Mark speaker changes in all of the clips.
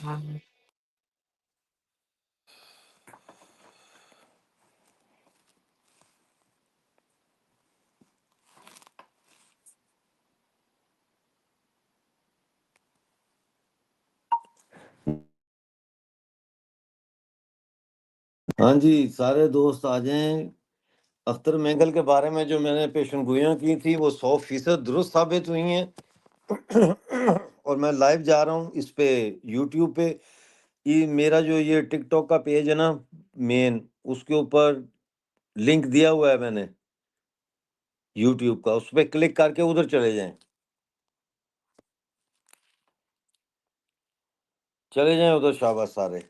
Speaker 1: ہاں جی، سارے دوست آ جائیں۔ اختر مینگل کے بارے میں جو میں نے پیشن گوئیاں کی تھی وہ 100% درست ثابت ہوئی ہیں، اور میں لائیو جا رہا ہوں اس پہ یوٹیوب پہ۔ یہ میرا جو یہ ٹک ٹاک کا پیج ہے نا مین، اس کے اوپر لنک دیا ہوا ہے میں نے یوٹیوب کا، اس پہ کلک کر کے ادھر چلے جائیں، چلے جائیں ادھر شاباش سارے۔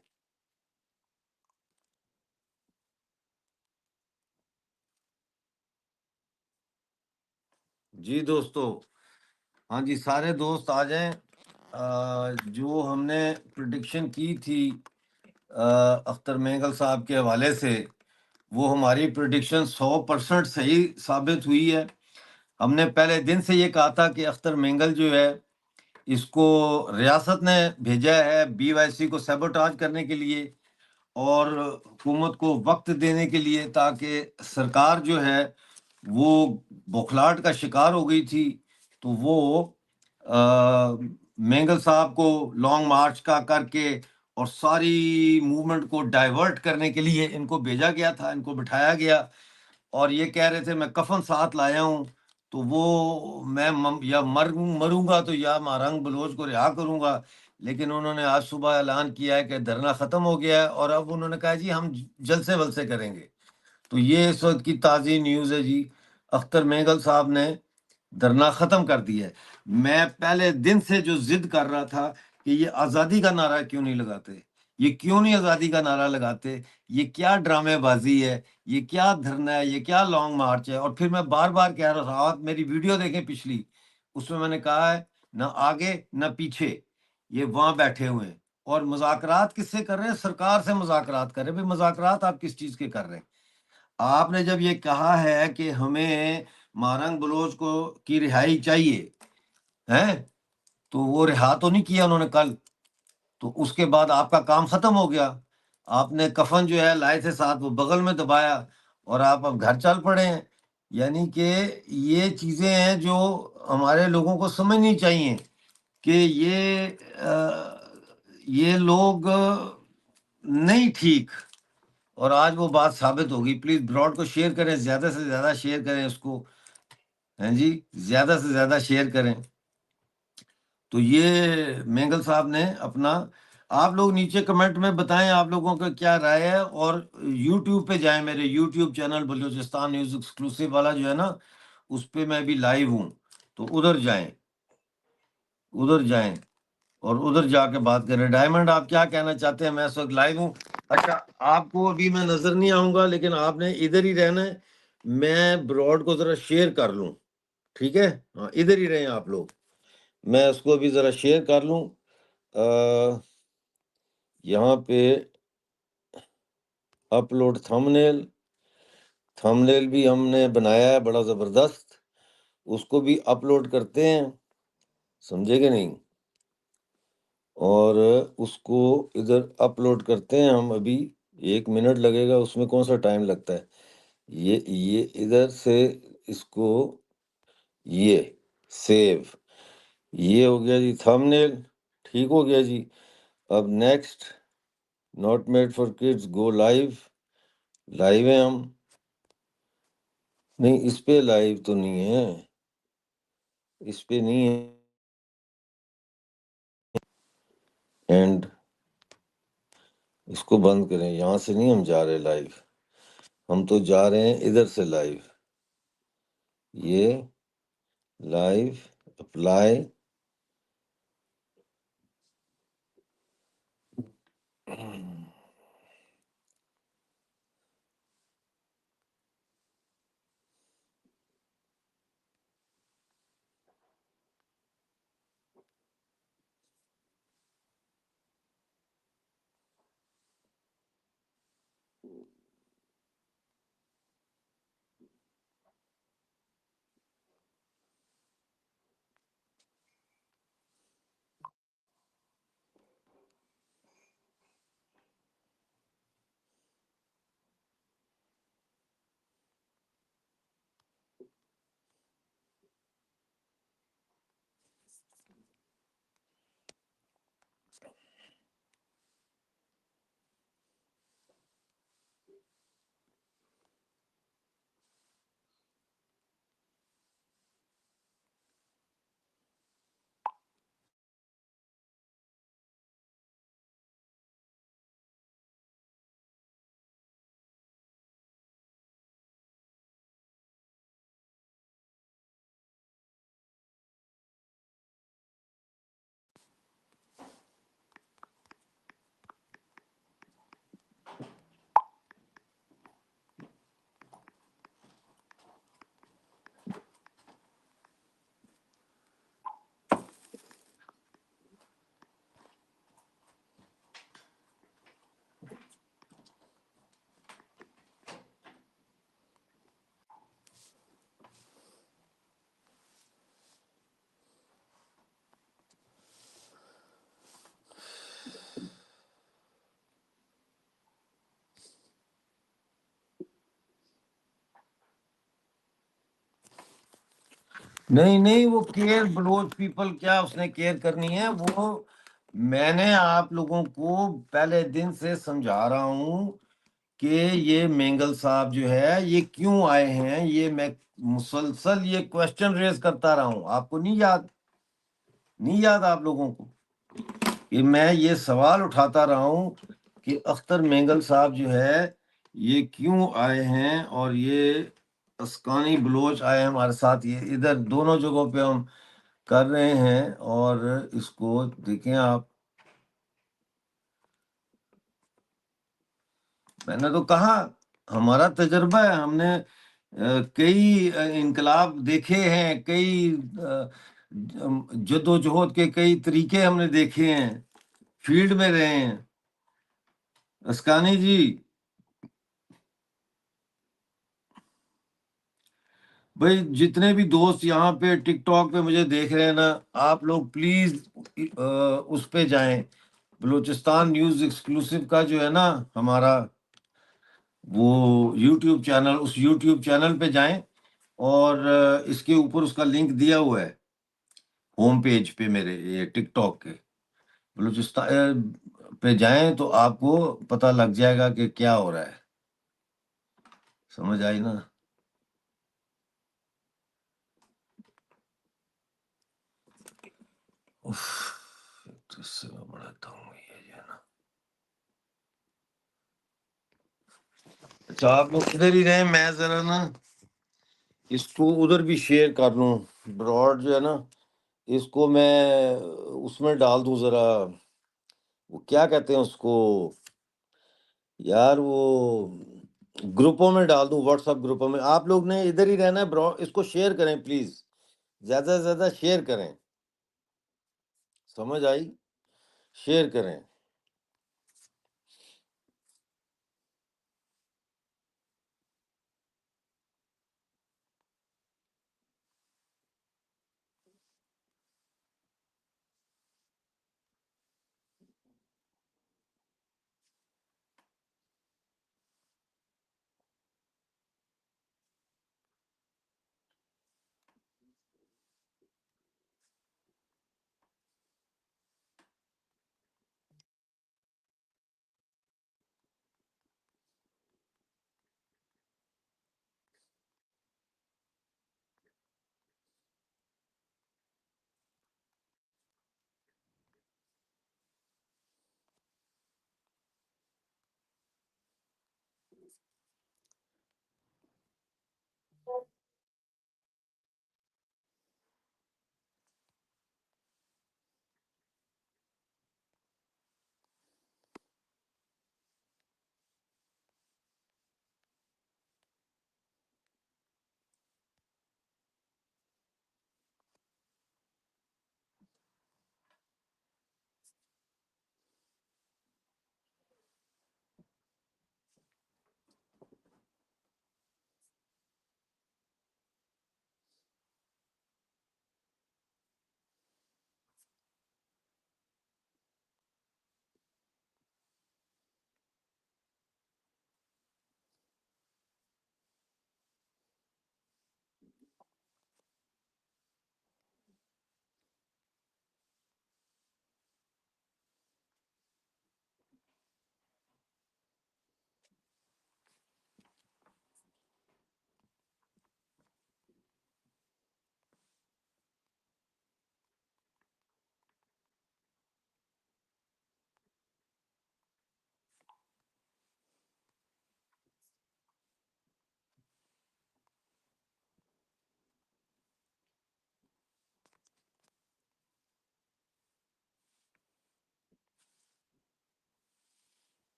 Speaker 1: جی دوستو، ہاں جی سارے دوست آ جائیں۔ جو ہم نے پریڈکشن کی تھی اختر مینگل صاحب کے حوالے سے، وہ ہماری پریڈکشن 100% صحیح ثابت ہوئی ہے۔ ہم نے پہلے دن سے یہ کہا تھا کہ اختر مینگل جو ہے اس کو ریاست نے بھیجا ہے بی وائی سی کو سیبوٹاج کرنے کے لیے اور حکومت کو وقت دینے کے لیے، تاکہ سرکار جو ہے وہ بوکھلاہٹ کا شکار ہو گئی تھی، تو وہ مینگل صاحب کو لانگ مارچ کا کر کے اور ساری موومنٹ کو ڈائیورٹ کرنے کے لیے ان کو بھیجا گیا تھا، ان کو بٹھایا گیا، اور یہ کہہ رہے تھے میں کفن ساتھ لایا ہوں، تو وہ میں یا مروں گا تو یا مارنگ بلوچ کو رہا کروں گا۔ لیکن انہوں نے آج صبح اعلان کیا ہے کہ دھرنا ختم ہو گیا ہے، اور اب انہوں نے کہا جی ہم جلسے ولسے کریں گے۔ تو یہ اس وقت کی تازی نیوز ہے جی، اختر مینگل صاحب نے دھرنا ختم کر دیا ہے۔ میں پہلے دن سے جو ضد کر رہا تھا کہ یہ آزادی کا نعرہ کیوں نہیں لگاتے، یہ کیوں نہیں آزادی کا نعرہ لگاتے، یہ کیا ڈرامے بازی ہے، یہ کیا دھرنا ہے، یہ کیا لانگ مارچ ہے۔ اور پھر میں بار بار کہہ رہا تھا، آپ میری ویڈیو دیکھیں پچھلی، اس میں نے کہا ہے نہ آگے نہ پیچھے، یہ وہاں بیٹھے ہوئے ہیں، اور مذاکرات کس سے کر رہے ہیں؟ سرکار سے مذاکرات کر رہے ہیں۔ بھائی مذاکرات آپ کس چیز کے کر رہے ہیں؟ آپ نے جب یہ کہا ہے کہ ہمیں مارنگ بلوچ کو کی رہائی چاہیے ہیں، تو وہ رہا تو نہیں کیا انہوں نے کل، تو اس کے بعد آپ کا کام ختم ہو گیا۔ آپ نے کفن جو ہے لائے تھے ساتھ، وہ بغل میں دبایا، اور آپ اب گھر چل پڑے ہیں۔ یعنی کہ یہ چیزیں ہیں جو ہمارے لوگوں کو سمجھنی چاہیے کہ یہ لوگ نہیں ٹھیک، اور آج وہ بات ثابت ہوگی۔ پلیز براڈ کو شیئر کریں، زیادہ سے زیادہ شیئر کریں اس کو، ہیں جی، زیادہ سے زیادہ شیئر کریں۔ تو یہ مینگل صاحب نے اپنا، آپ لوگ نیچے کمنٹ میں بتائیں آپ لوگوں کا کیا رائے ہے، اور یوٹیوب پہ جائیں، میرے YouTube channel Balochistan news exclusive والا جو ہے نا، اس پہ میں بھی لائیو ہوں، تو ادھر جائیں، ادھر جائیں اور ادھر جا کے بات کریں۔ ڈائمنڈ آپ کیا کہنا چاہتے ہیں؟ میں اس وقت لائیو ہوں۔ اچھا، آپ کو ابھی میں نظر نہیں آؤں گا، لیکن آپ نے ادھر ہی رہنا ہے، میں براڈ کو ذرا شیئر کر لوں، ٹھیک ہے؟ ہاں ادھر ہی رہیں آپ لوگ، میں اس کو ابھی ذرا شیئر کر لوں۔ یہاں پہ اپلوڈ تھمبنیل بھی ہم نے بنایا ہے بڑا زبردست، اس کو بھی اپلوڈ کرتے ہیں، سمجھے کہ نہیں؟ اور اس کو ادھر اپلوڈ کرتے ہیں ہم، ابھی 1 منٹ لگے گا، اس میں کون سا ٹائم لگتا ہے؟ یہ ادھر سے اس کو یہ سیو، یہ ہو گیا جی تھمبنیل، ٹھیک ہو گیا جی۔ اب next, not made for kids, go live ہیں ہم، نہیں اس پہ لائیو تو نہیں ہے، اس پہ نہیں ہے، اینڈ اس کو بند کریں، یہاں سے نہیں ہم جا رہے لائیو، ہم تو جا رہے ہیں ادھر سے لائیو، یہ لائیو اپلائی، نہیں نہیں، وہ کیئر بلوچ پیپل کیا اس نے کیئر کرنی ہے؟ وہ میں نے آپ لوگوں کو پہلے دن سے سمجھا رہا ہوں کہ یہ مینگل صاحب جو ہے یہ کیوں آئے ہیں، یہ میں مسلسل یہ کوشچن ریز کرتا رہا ہوں. آپ کو نہیں یاد؟ نہیں یاد آپ لوگوں کو کہ میں یہ سوال اٹھاتا رہا ہوں کہ اختر مینگل صاحب جو ہے یہ کیوں آئے ہیں، اور یہ اسکانی بلوچ آئے ہیں ہمارے ساتھ، یہ ادھر دونوں جگہوں پہ ہم کر رہے ہیں. اور اس کو دیکھیں آپ، میں نے تو کہا ہمارا تجربہ ہے، ہم نے کئی انقلاب دیکھے ہیں، کئی جد و جہد کے کئی طریقے ہم نے دیکھے ہیں، فیلڈ میں رہے ہیں. اسکانی جی، بھائی جتنے بھی دوست یہاں پہ ٹک ٹاک پہ مجھے دیکھ رہے ہیں نا، آپ لوگ پلیز اس پہ جائیں، بلوچستان نیوز ایکسکلوسیو کا جو ہے نا ہمارا وہ یوٹیوب چینل، اس یوٹیوب چینل پہ جائیں، اور اس کے اوپر اس کا لنک دیا ہوا ہے ہوم پیج پہ میرے، یہ ٹک ٹاک کے بلوچستان پہ جائیں تو آپ کو پتہ لگ جائے گا کہ کیا ہو رہا ہے. سمجھ آئی نا؟ اف، تو اس سے میں بڑھاتا ہوں یہ جو ہے نا. اچھا آپ لوگ ادھر ہی رہیں، میں ذرا نا اس کو ادھر بھی شیئر کر لوں، براڈ جو ہے نا اس کو میں اس میں ڈال دوں ذرا، وہ کیا کہتے ہیں اس کو یار، وہ گروپوں میں ڈال دوں، واٹس ایپ گروپوں میں. آپ لوگ نے ادھر ہی رہنا ہے برو، اس کو شیئر کریں پلیز، زیادہ سے زیادہ شیئر کریں. سمجھ آئی؟ شیئر کریں.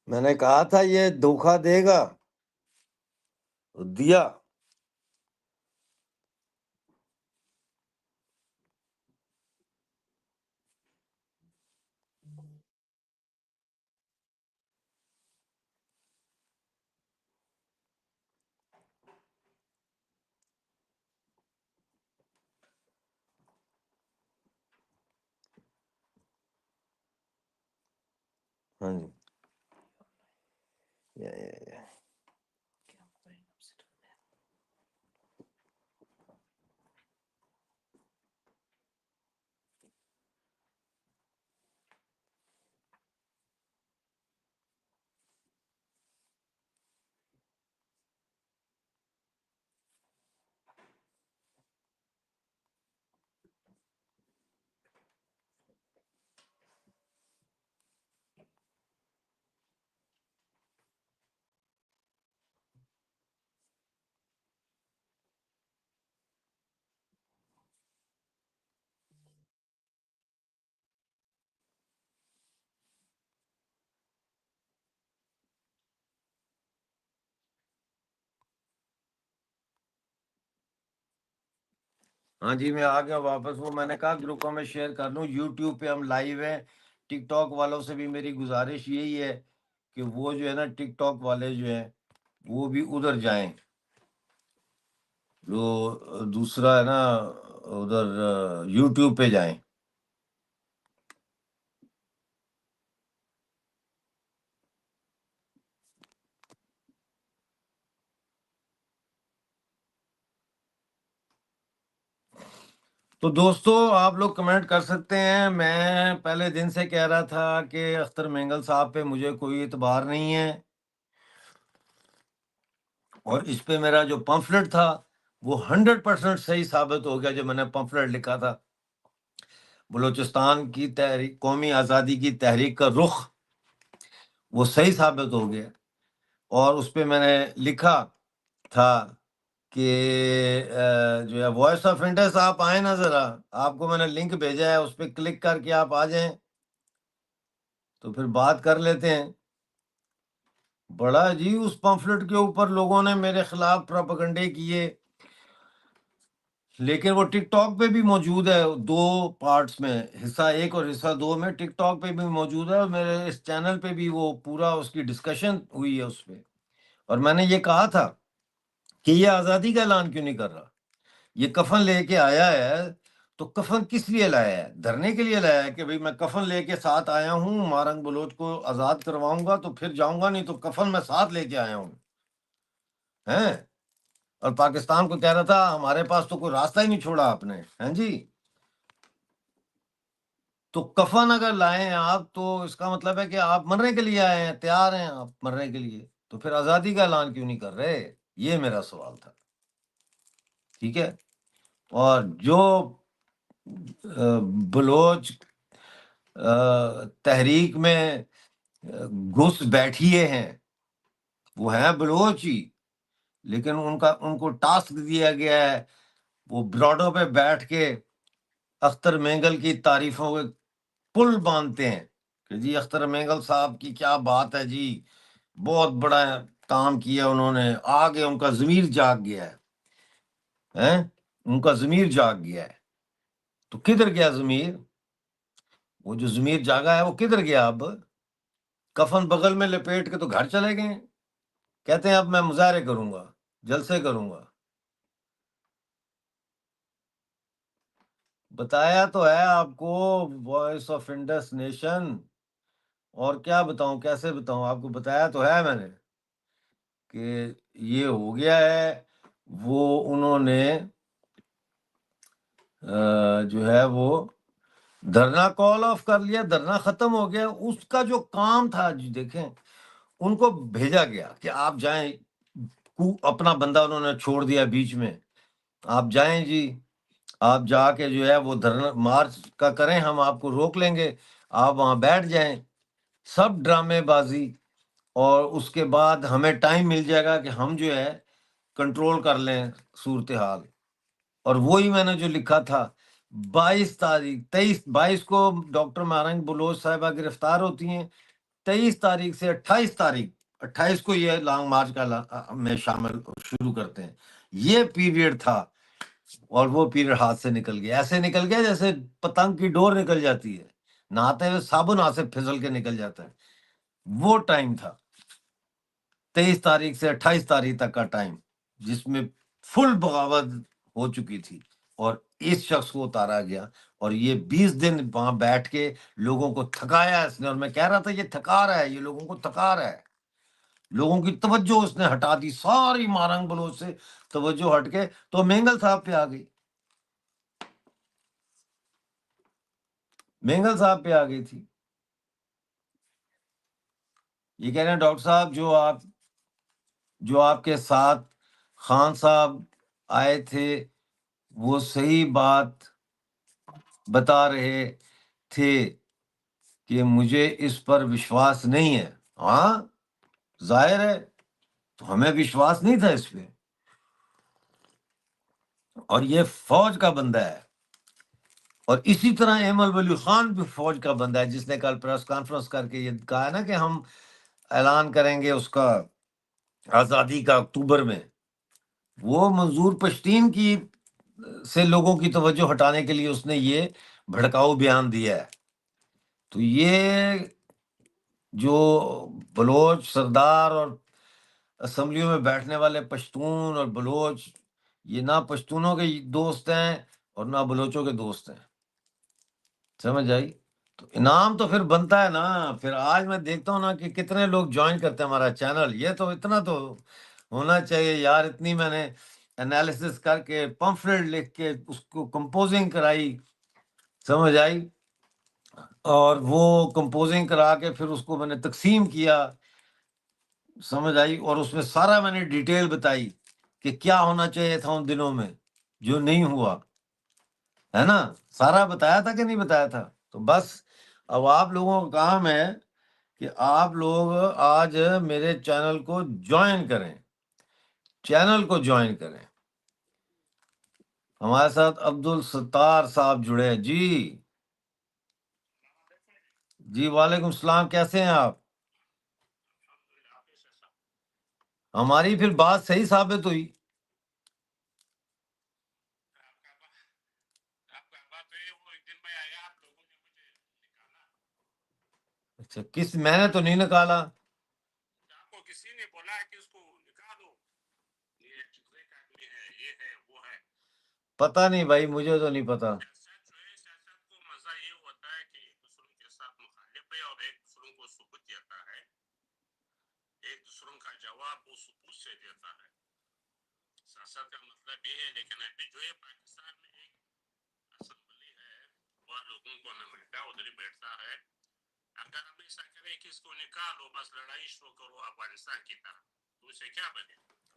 Speaker 1: میں نے کہا تھا یہ دھوکہ دے گا، دیا. ہاں جی ہاں جی میں آ گیا واپس. وہ میں نے کہا گروپوں میں شیئر کر لوں. یوٹیوب پہ ہم لائیو ہیں. ٹک ٹاک والوں سے بھی میری گزارش یہی ہے کہ وہ جو ہے نا ٹک ٹاک والے جو ہیں وہ بھی ادھر جائیں. جو دوسرا ہے نا ادھر یوٹیوب پہ جائیں. تو دوستو آپ لوگ کمنٹ کر سکتے ہیں. میں پہلے دن سے کہہ رہا تھا کہ اختر مینگل صاحب پہ مجھے کوئی اعتبار نہیں ہے، اور اس پہ میرا جو پمفلٹ تھا وہ 100% صحیح ثابت ہو گیا. جو میں نے پمفلٹ لکھا تھا بلوچستان کی تحریک، قومی آزادی کی تحریک کا رخ، وہ صحیح ثابت ہو گیا. اور اس پہ میں نے لکھا تھا کہ جو ہے وائس آف انڈس آپ آئیں نا ذرا، آپ کو میں نے لنک بھیجا ہے، اس پہ کلک کر کے آپ آ جائیں تو پھر بات کر لیتے ہیں. بڑا جی اس پمفلٹ کے اوپر لوگوں نے میرے خلاف پروپیگنڈے کیے، لیکن وہ ٹک ٹاک پہ بھی موجود ہے 2 پارٹس میں، حصہ 1 اور حصہ 2 میں. ٹک ٹاک پہ بھی موجود ہے، اور میرے اس چینل پہ بھی وہ پورا اس کی ڈسکشن ہوئی ہے اس پہ. اور میں نے یہ کہا تھا کہ یہ آزادی کا اعلان کیوں نہیں کر رہا. یہ کفن لے کے آیا ہے تو کفن کس لیے لایا ہے؟ دھرنے کے لیے لایا ہے کہ بھئی میں کفن لے کے ساتھ آیا ہوں، مارنگ بلوچ کو آزاد کرواؤں گا تو پھر جاؤں گا، نہیں تو کفن میں ساتھ لے کے آیا ہوں ہیں. اور پاکستان کو کہہ رہا تھا ہمارے پاس تو کوئی راستہ ہی نہیں چھوڑا آپ نے، ہیں جی. تو کفن اگر لائے ہیں آپ تو اس کا مطلب ہے کہ آپ مرنے کے لیے آئے ہیں، تیار ہیں آپ مرنے کے لیے، تو پھر آزادی کا اعلان کیوں نہیں کر رہے؟ یہ میرا سوال تھا. ٹھیک ہے. اور جو بلوچ تحریک میں گھس بیٹھیے ہیں وہ ہیں بلوچ ہی، لیکن ان کو ٹاسک دیا گیا ہے وہ براڈوں پہ بیٹھ کے اختر مینگل کی تعریفوں کے پل باندھتے ہیں کہ جی اختر مینگل صاحب کی کیا بات ہے جی، بہت بڑا کام کیا انہوں نے، آگے ان کا ضمیر جاگ گیا ہے، ان کا ضمیر جاگ گیا ہے. تو کدھر گیا ضمیر؟ وہ جو ضمیر جاگا ہے وہ کدھر گیا؟ اب کفن بغل میں لپیٹ کے تو گھر چلے گئے. کہتے ہیں اب میں مظاہرے کروں گا، جلسے کروں گا. بتایا تو ہے آپ کو وائس آف انڈس نیشن. اور کیا بتاؤں، کیسے بتاؤں آپ کو؟ بتایا تو ہے میں نے کہ یہ ہو گیا ہے. وہ انہوں نے جو ہے وہ دھرنا کال آف کر لیا، دھرنا ختم ہو گیا. اس کا جو کام تھا جی دیکھیں، ان کو بھیجا گیا کہ آپ جائیں، اپنا بندہ انہوں نے چھوڑ دیا بیچ میں، آپ جائیں جی، آپ جا کے جو ہے وہ دھرنا مارچ کا کریں، ہم آپ کو روک لیں گے، آپ وہاں بیٹھ جائیں. سب ڈرامے بازی. اور اس کے بعد ہمیں ٹائم مل جائے گا کہ ہم جو ہے کنٹرول کر لیں صورتحال. اور وہی میں نے جو لکھا تھا 22 کو ڈاکٹر مارنگ بلوچ صاحبہ گرفتار ہوتی ہیں، 23 تاریخ سے 28 کو یہ لانگ مارچ کا میں شامل شروع کرتے ہیں. یہ پیریڈ تھا، اور وہ پیریڈ ہاتھ سے نکل گیا. ایسے نکل گیا جیسے پتنگ کی ڈور نکل جاتی ہے، نہاتے ہوئے صابن ہاتھ سے پھسل کے نکل جاتا ہے. وہ ٹائم تھا 23 تاریخ سے 28 تاریخ تک کا ٹائم، جس میں فل بغاوت ہو چکی تھی. اور اس شخص کو اتارا گیا، اور یہ 20 دن وہاں بیٹھ کے لوگوں کو تھکایا اس نے، اور میں کہہ رہا تھا یہ تھکا رہا ہے، یہ لوگوں کو تھکا رہا ہے، لوگوں کی توجہ اس نے ہٹا دی، ساری مارنگ بلوچ سے توجہ ہٹ کے تو مینگل صاحب پہ آ گئی، مینگل صاحب پہ آ گئی تھی۔ یہ کہہ رہے ہیں ڈاکٹر صاحب جو آپ کے ساتھ خان صاحب آئے تھے وہ صحیح بات بتا رہے تھے کہ مجھے اس پر وشواس نہیں ہے۔ ہاں ظاہر ہے، تو ہمیں وشواس نہیں تھا اس پہ، اور یہ فوج کا بندہ ہے، اور اسی طرح ایمل ولی خان بھی فوج کا بندہ ہے، جس نے کل پریس کانفرنس کر کے یہ کہا نا کہ ہم اعلان کریں گے اس کا آزادی کا اکتوبر میں، وہ منظور پشتین کی سے لوگوں کی توجہ ہٹانے کے لیے اس نے یہ بھڑکاؤ بیان دیا ہے۔ تو یہ جو بلوچ سردار اور اسمبلیوں میں بیٹھنے والے پشتون اور بلوچ، یہ نہ پشتونوں کے دوست ہیں اور نہ بلوچوں کے دوست ہیں، سمجھ آئی؟ تو انعام تو پھر بنتا ہے نا، پھر آج میں دیکھتا ہوں نا کہ کتنے لوگ جوائن کرتے ہیں ہمارا چینل، یہ تو اتنا تو ہونا چاہیے یار، اتنی میں نے انالیسس کر کے پمفلٹ لکھ کے اس کو کمپوزنگ کرائی، سمجھ آئی، اور وہ کمپوزنگ کرا کے پھر اس کو میں نے تقسیم کیا، سمجھ آئی، اور اس میں سارا میں نے ڈیٹیل بتائی کہ کیا ہونا چاہیے تھا ان دنوں میں جو نہیں ہوا، ہے نا، سارا بتایا تھا کہ نہیں بتایا تھا؟ تو بس اب آپ لوگوں کا کام ہے کہ آپ لوگ آج میرے چینل کو جوائن کریں، چینل کو جوائن کریں۔ ہمارے ساتھ عبد الستار صاحب جڑے ہیں جی، جی وعلیکم السلام، کیسے ہیں آپ؟ ہماری پھر بات صحیح ثابت ہوئی۔ اچھا، میں نے تو نہیں نکالا، پتہ نہیں بھائی، مجھے تو نہیں پتا۔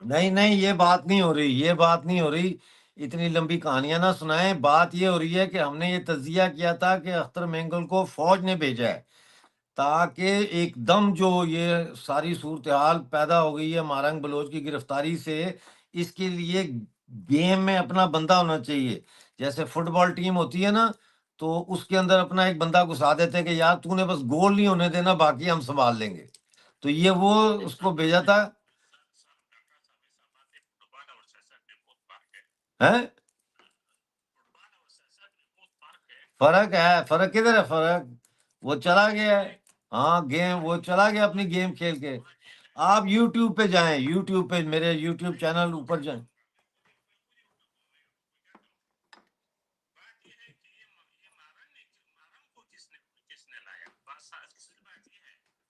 Speaker 1: نہیں نہیں، یہ بات نہیں ہو رہی، یہ بات نہیں ہو رہی، اتنی لمبی کہانیاں نہ سنائیں، بات یہ ہو رہی ہے کہ ہم نے یہ تجزیہ کیا تھا کہ اختر مینگل کو فوج نے بھیجا ہے، تاکہ ایک دم جو یہ ساری صورتحال پیدا ہو گئی ہے مارنگ بلوچ کی گرفتاری سے، اس کے لیے گیم میں اپنا بندہ ہونا چاہیے، جیسے فٹ بال ٹیم ہوتی ہے نا، تو اس کے اندر اپنا ایک بندہ گھسا دیتے کہ یار تو نے بس گول نہیں ہونے دینا، باقی ہم سنبھال لیں گے، تو یہ وہ اس کو بھیجا تھا۔ ہیں؟ فرق ہے، فرق کدھر ہے فرق؟ وہ چلا گیا ہے، ہاں گیم وہ چلا گیا اپنی گیم کھیل کے۔ آپ یوٹیوب پہ جائیں، یوٹیوب پہ میرے یوٹیوب چینل اوپر جائیں۔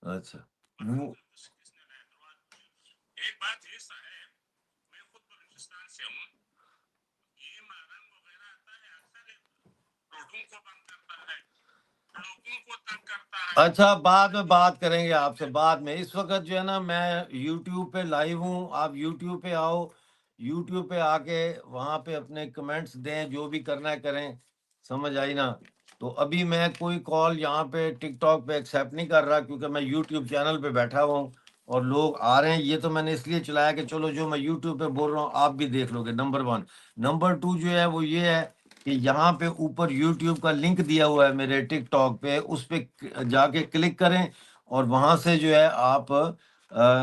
Speaker 1: اچھا، وہ- اچھا، بعد میں بات کریں گے آپ سے، بعد میں، اس وقت جو ہے نا میں یوٹیوب پہ لائیو ہوں، آپ یوٹیوب پہ آؤ، یوٹیوب پہ آ کے وہاں پہ اپنے کمنٹس دیں، جو بھی کرنا ہے کریں، سمجھ آئی نا؟ تو ابھی میں کوئی کال یہاں پہ ٹک ٹاک پہ ایکسیپٹ نہیں کر رہا، کیونکہ میں یوٹیوب چینل پہ بیٹھا ہوا ہوں اور لوگ آ رہے ہیں، یہ تو میں نے اس لیے چلایا کہ چلو جو میں یوٹیوب پہ بول رہا ہوں آپ بھی دیکھ لو گے، نمبر 1۔ نمبر 2 جو ہے وہ یہ ہے کہ یہاں پہ اوپر یوٹیوب کا لنک دیا ہوا ہے میرے ٹک ٹاک پہ، اس پہ جا کے کلک کریں، اور وہاں سے جو ہے آپ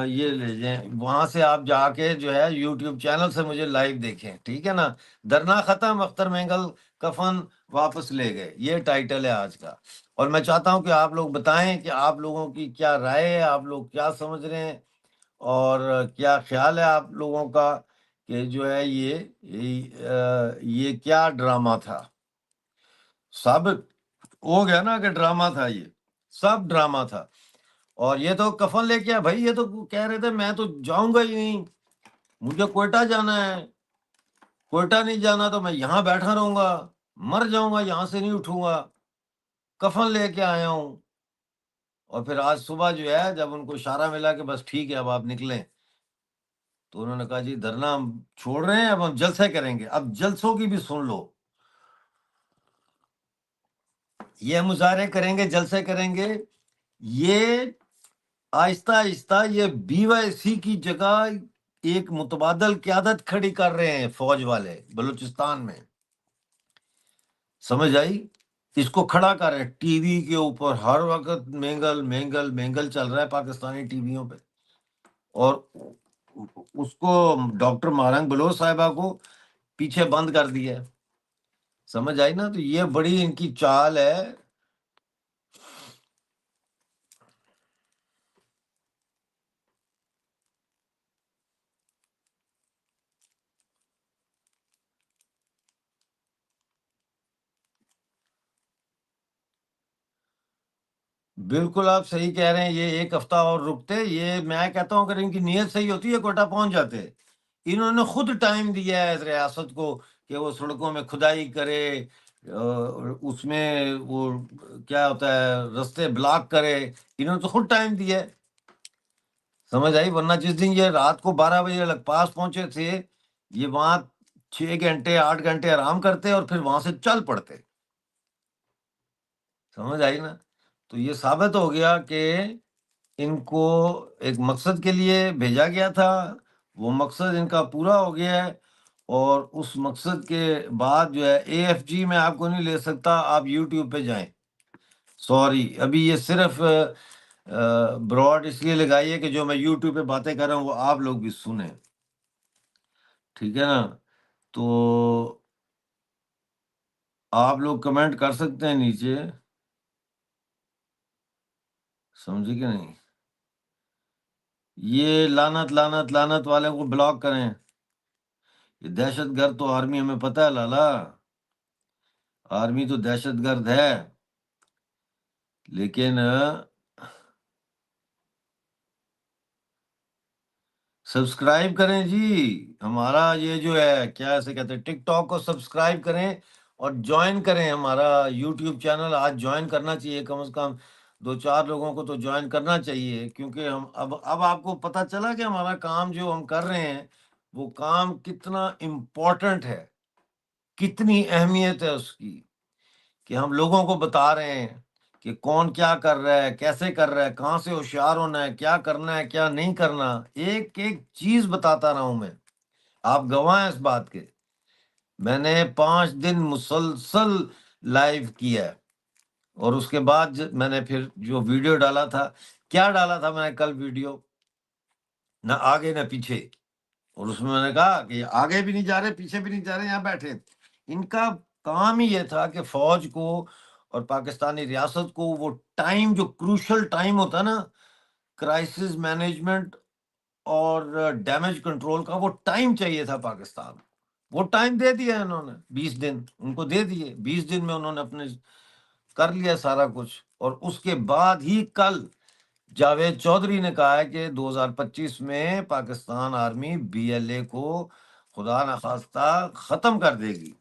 Speaker 1: یہ لے جائیں، وہاں سے آپ جا کے جو ہے یوٹیوب چینل سے مجھے لائیو دیکھیں، ٹھیک ہے نا؟ درنا ختم، اختر مینگل کفن واپس لے گئے، یہ ٹائٹل ہے آج کا۔ اور میں چاہتا ہوں کہ آپ لوگ بتائیں کہ آپ لوگوں کی کیا رائے ہے، آپ لوگ کیا سمجھ رہے ہیں، اور کیا خیال ہے آپ لوگوں کا کہ جو ہے یہ کیا ڈرامہ تھا، ثابت ہو گیا نا کہ ڈرامہ تھا، یہ سب ڈرامہ تھا۔ اور یہ تو کفن لے کے آیا بھائی، یہ تو کہہ رہے تھے میں تو جاؤں گا ہی نہیں، مجھے کوئٹہ جانا ہے، کوئٹہ نہیں جانا تو میں یہاں بیٹھا رہوں گا، مر جاؤں گا، یہاں سے نہیں اٹھوں گا، کفن لے کے آیا ہوں۔ اور پھر آج صبح جو ہے جب ان کو اشارہ ملا کہ بس ٹھیک ہے اب آپ نکلیں، تو انہوں نے کہا جی دھرنا ہم چھوڑ رہے ہیں، اب ہم جلسے کریں گے۔ اب جلسوں کی بھی سن لو، یہ مظاہرے کریں گے، جلسے کریں گے، یہ آہستہ آہستہ یہ بی وائی سی کی جگہ ایک متبادل قیادت کھڑی کر رہے ہیں فوج والے بلوچستان میں، سمجھ آئی؟ اس کو کھڑا کر رہے ہیں ٹی وی کے اوپر، ہر وقت مینگل مینگل مینگل چل رہا ہے پاکستانی ٹی ویوں پہ۔ اور اس کو ڈاکٹر مہارنگ بلوچ صاحبہ کو پیچھے بند کر دیا ہے، سمجھ آئی نا؟ تو یہ بڑی ان کی چال ہے۔ بالکل آپ صحیح کہہ رہے ہیں، یہ ایک ہفتہ اور رکتے، یہ میں کہتا ہوں اگر ان کی نیت صحیح ہوتی ہے کوئٹہ پہنچ جاتے۔ انہوں نے خود ٹائم دیا ہے اس ریاست کو کہ وہ سڑکوں میں کھدائی کرے، اس میں وہ کیا ہوتا ہے رستے بلاک کرے، انہوں نے تو خود ٹائم دیا ہے، سمجھ آئی؟ ورنہ جس دن یہ رات کو 12 بجے لگ پاس پہنچے تھے، یہ وہاں 6 گھنٹے 8 گھنٹے آرام کرتے اور پھر وہاں سے چل پڑتے، سمجھ آئی نا؟ تو یہ ثابت ہو گیا کہ ان کو ایک مقصد کے لیے بھیجا گیا تھا، وہ مقصد ان کا پورا ہو گیا ہے۔ اور اس مقصد کے بعد جو ہے اے ایف جی میں آپ کو نہیں لے سکتا، آپ یوٹیوب پہ جائیں، سوری، ابھی یہ صرف براڈ اس لیے لگائی ہے کہ جو میں یوٹیوب پہ باتیں کر رہا ہوں وہ آپ لوگ بھی سنیں، ٹھیک ہے نا؟ تو آپ لوگ کمنٹ کر سکتے ہیں نیچے، سمجھے کہ نہیں؟ یہ لعنت لعنت لعنت والے کو بلاک کریں، یہ دہشت گرد تو آرمی ہمیں پتہ ہے لالا، آرمی تو دہشت گرد ہے، لیکن سبسکرائب کریں جی، ہمارا یہ جو ہے کیا اسے کہتے ہیں ٹک ٹاک کو سبسکرائب کریں اور جوائن کریں ہمارا یوٹیوب چینل، آج جوائن کرنا چاہیے، کم از کم 2 4 لوگوں کو تو جوائن کرنا چاہیے، کیونکہ ہم اب آپ کو پتہ چلا کہ ہمارا کام جو ہم کر رہے ہیں وہ کام کتنا امپورٹنٹ ہے، کتنی اہمیت ہے اس کی، کہ ہم لوگوں کو بتا رہے ہیں کہ کون کیا کر رہا ہے، کیسے کر رہا ہے، کہاں سے ہوشیار ہونا ہے، کیا کرنا ہے کیا نہیں کرنا، ایک ایک چیز بتاتا رہا ہوں میں، آپ گواہ ہیں اس بات کے۔ میں نے 5 دن مسلسل لائیو کیا ہے، اور اس کے بعد میں نے پھر جو ویڈیو ڈالا تھا، کیا ڈالا تھا میں نے کل ویڈیو، نہ آگے نہ پیچھے، اور اس میں میں نے کہا کہ یہ آگے بھی نہیں جا رہے پیچھے بھی نہیں جا رہے، یہاں بیٹھے، ان کا کام ہی یہ تھا کہ فوج کو اور پاکستانی ریاست کو وہ ٹائم جو کروشل ٹائم ہوتا ہے نا، کرائسس مینجمنٹ اور ڈیمیج کنٹرول کا، وہ ٹائم چاہیے تھا پاکستان کو، وہ ٹائم دے دیا انہوں نے، 20 دن ان کو دے دیے، 20 دن میں انہوں نے اپنے کر لیا سارا کچھ۔ اور اس کے بعد ہی کل جاوید چودھری نے کہا ہے کہ 2025 میں Pakistan army B L A کو خدا نخواستہ ختم کر دے گی،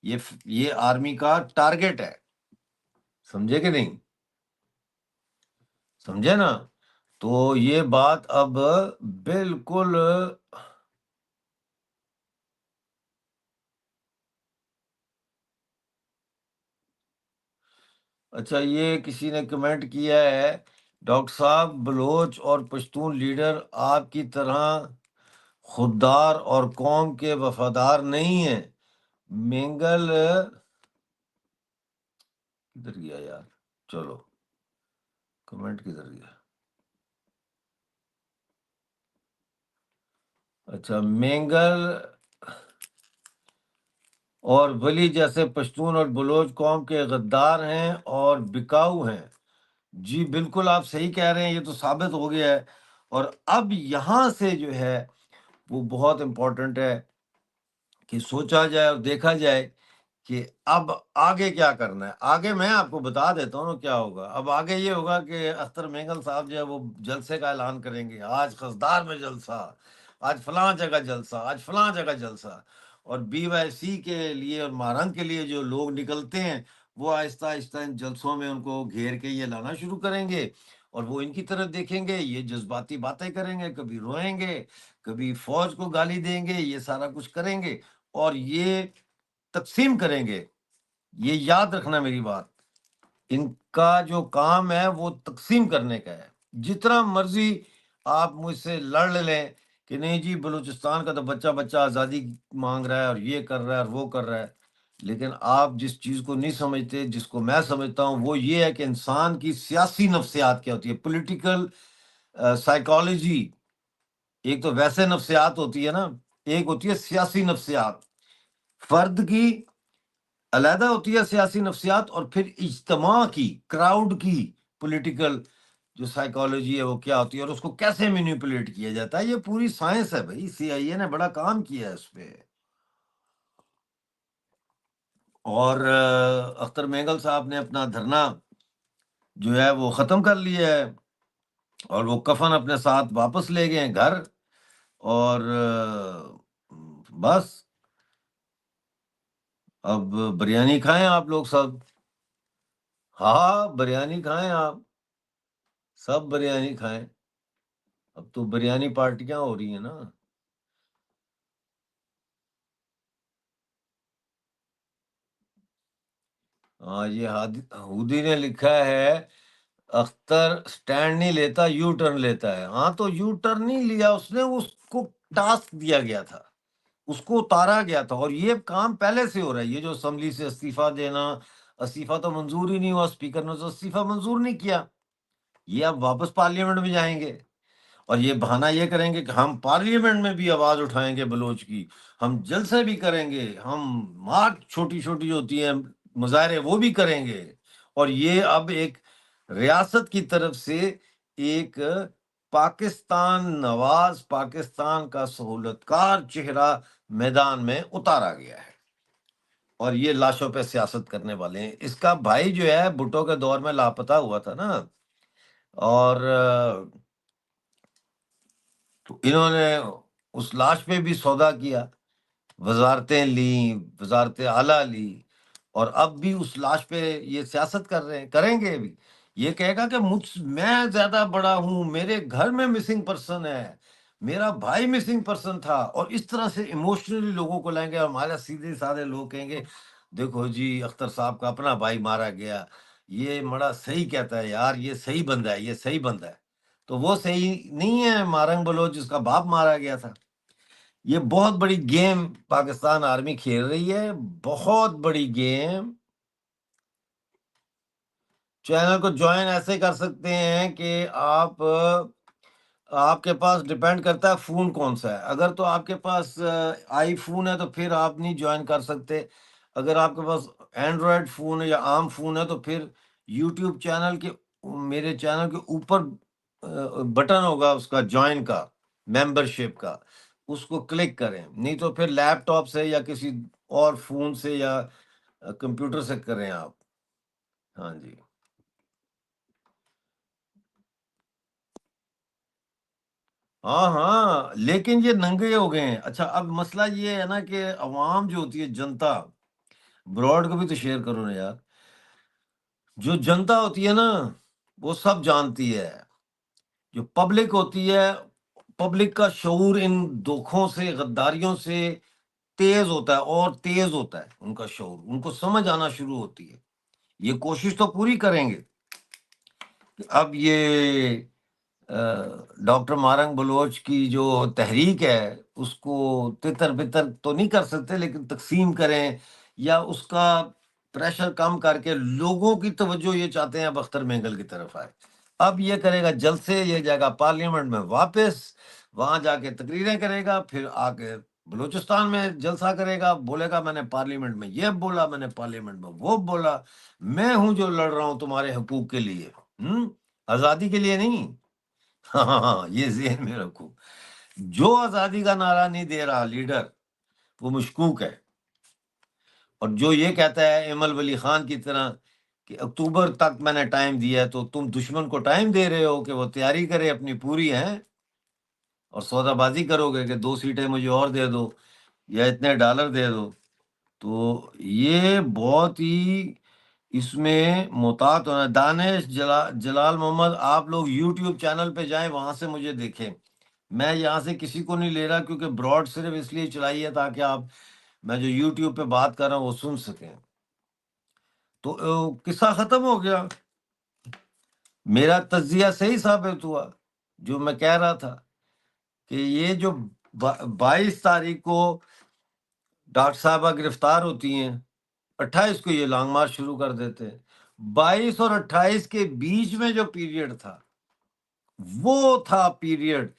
Speaker 1: یہ آرمی کا ٹارگٹ ہے، سمجھے کہ نہیں؟ سمجھے نا؟ تو یہ بات اب بالکل، اچھا یہ کسی نے کمنٹ کیا ہے، ڈاکٹر صاحب بلوچ اور پشتون لیڈر آپ کی طرح خوددار اور قوم کے وفادار نہیں ہیں، مینگل کدھر گیا یار، چلو کمنٹ کدھر گیا، اچھا مینگل اور ولی جیسے پشتون اور بلوچ قوم کے غدار ہیں اور بکاؤ ہیں، جی بالکل آپ صحیح کہہ رہے ہیں، یہ تو ثابت ہو گیا ہے۔ اور اب یہاں سے جو ہے وہ بہت امپورٹنٹ ہے کہ سوچا جائے اور دیکھا جائے کہ اب آگے کیا کرنا ہے۔ آگے میں آپ کو بتا دیتا ہوں کیا ہوگا۔ اب آگے یہ ہوگا کہ اختر مینگل صاحب جو ہے وہ جلسے کا اعلان کریں گے، آج خزدار میں جلسہ، آج فلاں جگہ جلسہ، آج فلاں جگہ جلسہ۔ اور بی وائی سی کے لیے اور مارنگ کے لیے جو لوگ نکلتے ہیں وہ آہستہ آہستہ ان جلسوں میں ان کو گھیر کے یہ لانا شروع کریں گے، اور وہ ان کی طرف دیکھیں گے، یہ جذباتی باتیں کریں گے، کبھی روئیں گے، کبھی فوج کو گالی دیں گے، یہ سارا کچھ کریں گے، اور یہ تقسیم کریں گے۔ یہ یاد رکھنا میری بات، ان کا جو کام ہے وہ تقسیم کرنے کا ہے۔ جتنا مرضی آپ مجھ سے لڑ لیں کہ نہیں جی بلوچستان کا تو بچہ بچہ آزادی مانگ رہا ہے اور یہ کر رہا ہے اور وہ کر رہا ہے، لیکن آپ جس چیز کو نہیں سمجھتے، جس کو میں سمجھتا ہوں، وہ یہ ہے کہ انسان کی سیاسی نفسیات کیا ہوتی ہے، پولیٹیکل سائیکالوجی۔ ایک تو ویسے نفسیات ہوتی ہے نا، ایک ہوتی ہے سیاسی نفسیات۔ فرد کی علیحدہ ہوتی ہے سیاسی نفسیات، اور پھر اجتماع کی، کراؤڈ کی پولیٹیکل جو سائیکالوجی ہے وہ کیا ہوتی ہے، اور اس کو کیسے مینیپولیٹ کیا جاتا ہے۔ یہ پوری سائنس ہے بھائی، سی آئی اے نے بڑا کام کیا ہے اس پہ۔ اور اختر مینگل صاحب نے اپنا دھرنا جو ہے وہ ختم کر لیا ہے، اور وہ کفن اپنے ساتھ واپس لے گئے ہیں گھر، اور بس اب بریانی کھائیں آپ لوگ سب۔ ہاں بریانی کھائیں آپ، سب بریانی کھائیں۔ اب تو بریانی پارٹیاں ہو رہی ہیں نا۔ ہاں یہ ہودی نے لکھا ہے، اختر سٹینڈ نہیں لیتا، یو ٹرن لیتا ہے۔ ہاں تو یو ٹرن نہیں لیا اس نے، اس کو ٹاسک دیا گیا تھا، اس کو اتارا گیا تھا، اور یہ کام پہلے سے ہو رہا ہے۔ یہ جو اسمبلی سے استعفیٰ دینا، استعفیٰ تو منظور ہی نہیں ہوا، اسپیکر نے تو استعفیٰ منظور نہیں کیا، یہ اب واپس پارلیمنٹ میں جائیں گے، اور یہ بہانہ یہ کریں گے کہ ہم پارلیمنٹ میں بھی آواز اٹھائیں گے بلوچ کی، ہم جلسے بھی کریں گے، ہم مارچ چھوٹی چھوٹی ہوتی ہیں مظاہرے وہ بھی کریں گے۔ اور یہ اب ایک ریاست کی طرف سے ایک پاکستان نواز، پاکستان کا سہولت کار چہرہ میدان میں اتارا گیا ہے، اور یہ لاشوں پہ سیاست کرنے والے ہیں۔ اس کا بھائی جو ہے بھٹو کے دور میں لاپتہ ہوا تھا نا، اور تو انہوں نے اس لاش پہ بھی سودا کیا، وزارتیں لیں، وزارت اعلیٰ لی، اور اب بھی اس لاش پہ یہ سیاست کر رہے ہیں، کریں گے بھی۔ یہ کہے گا کہ میں زیادہ بڑا ہوں، میرے گھر میں مسنگ پرسن ہے، میرا بھائی مسنگ پرسن تھا، اور اس طرح سے ایموشنلی لوگوں کو لائیں گے، اور ہمارے سیدھے سادے لوگ کہیں گے دیکھو جی اختر صاحب کا اپنا بھائی مارا گیا، یہ بڑا صحیح کہتا ہے یار، یہ صحیح بندہ ہے، یہ صحیح بندہ ہے۔ تو وہ صحیح نہیں ہے مارنگ بلوچ جس کا باپ مارا گیا تھا۔ یہ بہت بڑی گیم پاکستان آرمی کھیل رہی ہے، بہت بڑی گیم۔ چینل کو جوائن ایسے کر سکتے ہیں کہ آپ کے پاس ڈیپینڈ کرتا ہے فون کون سا ہے۔ اگر تو آپ کے پاس آئی فون ہے تو پھر آپ نہیں جوائن کر سکتے۔ اگر آپ کے پاس اینڈرائڈ فون ہے یا عام فون ہے تو پھر یوٹیوب چینل کے، میرے چینل کے اوپر بٹن ہوگا اس کا جوائن کا، ممبر شپ کا، اس کو کلک کریں، نہیں تو پھر لیپ ٹاپ سے یا کسی اور فون سے یا کمپیوٹر سے کریں آپ۔ ہاں جی۔ ہاں ہاں لیکن یہ ننگے ہو گئے ہیں۔ اچھا اب مسئلہ یہ ہے نا کہ عوام جو ہوتی ہے، جنتا، براڈ کو بھی تو شیئر کرو نا یار، جو جنتا ہوتی ہے نا وہ سب جانتی ہے، جو پبلک ہوتی ہے، پبلک کا شعور ان دکھوں سے، غداریوں سے تیز ہوتا ہے، اور تیز ہوتا ہے ان کا شعور، ان کو سمجھ آنا شروع ہوتی ہے۔ یہ کوشش تو پوری کریں گے کہ اب یہ ڈاکٹر مارنگ بلوچ کی جو تحریک ہے اس کو تتر بتر تو نہیں کر سکتے، لیکن تقسیم کریں یا اس کا پریشر کم کر کے لوگوں کی توجہ یہ چاہتے ہیں اب اختر مینگل کی طرف آئے۔ اب یہ کرے گا جلسے، یہ جائے گا پارلیمنٹ میں واپس، وہاں جا کے تقریریں کرے گا، پھر آ کے بلوچستان میں جلسہ کرے گا، بولے گا میں نے پارلیمنٹ میں یہ بولا، میں نے پارلیمنٹ میں وہ بولا، میں ہوں جو لڑ رہا ہوں تمہارے حقوق کے لیے، آزادی کے لیے نہیں۔ ہاں ہاں ہاں، یہ ذہن میں رکھو۔ جو آزادی کا نعرہ نہیں دے رہا لیڈر وہ مشکوک ہے، اور جو یہ کہتا ہے ایمل ولی خان کی طرح کہ اکتوبر تک میں نے ٹائم دیا ہے، تو تم دشمن کو ٹائم دے رہے ہو کہ وہ تیاری کرے اپنی پوری ہے، اور سودا بازی کرو گے کہ 2 سیٹیں مجھے اور دے دو یا اتنے ڈالر دے دو۔ تو یہ بہت ہی اس میں محتاط ہونا۔ دانش جلال محمد، آپ لوگ یوٹیوب چینل پہ جائیں، وہاں سے مجھے دیکھیں، میں یہاں سے کسی کو نہیں لے رہا، کیونکہ براڈ صرف اس لیے چلائی ہے تاکہ آپ، میں جو یوٹیوب پہ بات کر رہا ہوں وہ سن سکیں۔ تو قصہ ختم ہو گیا، میرا تجزیہ صحیح ثابت ہوا، جو میں کہہ رہا تھا کہ یہ جو 22 تاریخ کو ڈاکٹر صاحبہ گرفتار ہوتی ہیں، 28 کو یہ لانگ مارچ شروع کر دیتے ہیں، 22 اور 28 کے بیچ میں جو پیریڈ تھا وہ تھا پیریڈ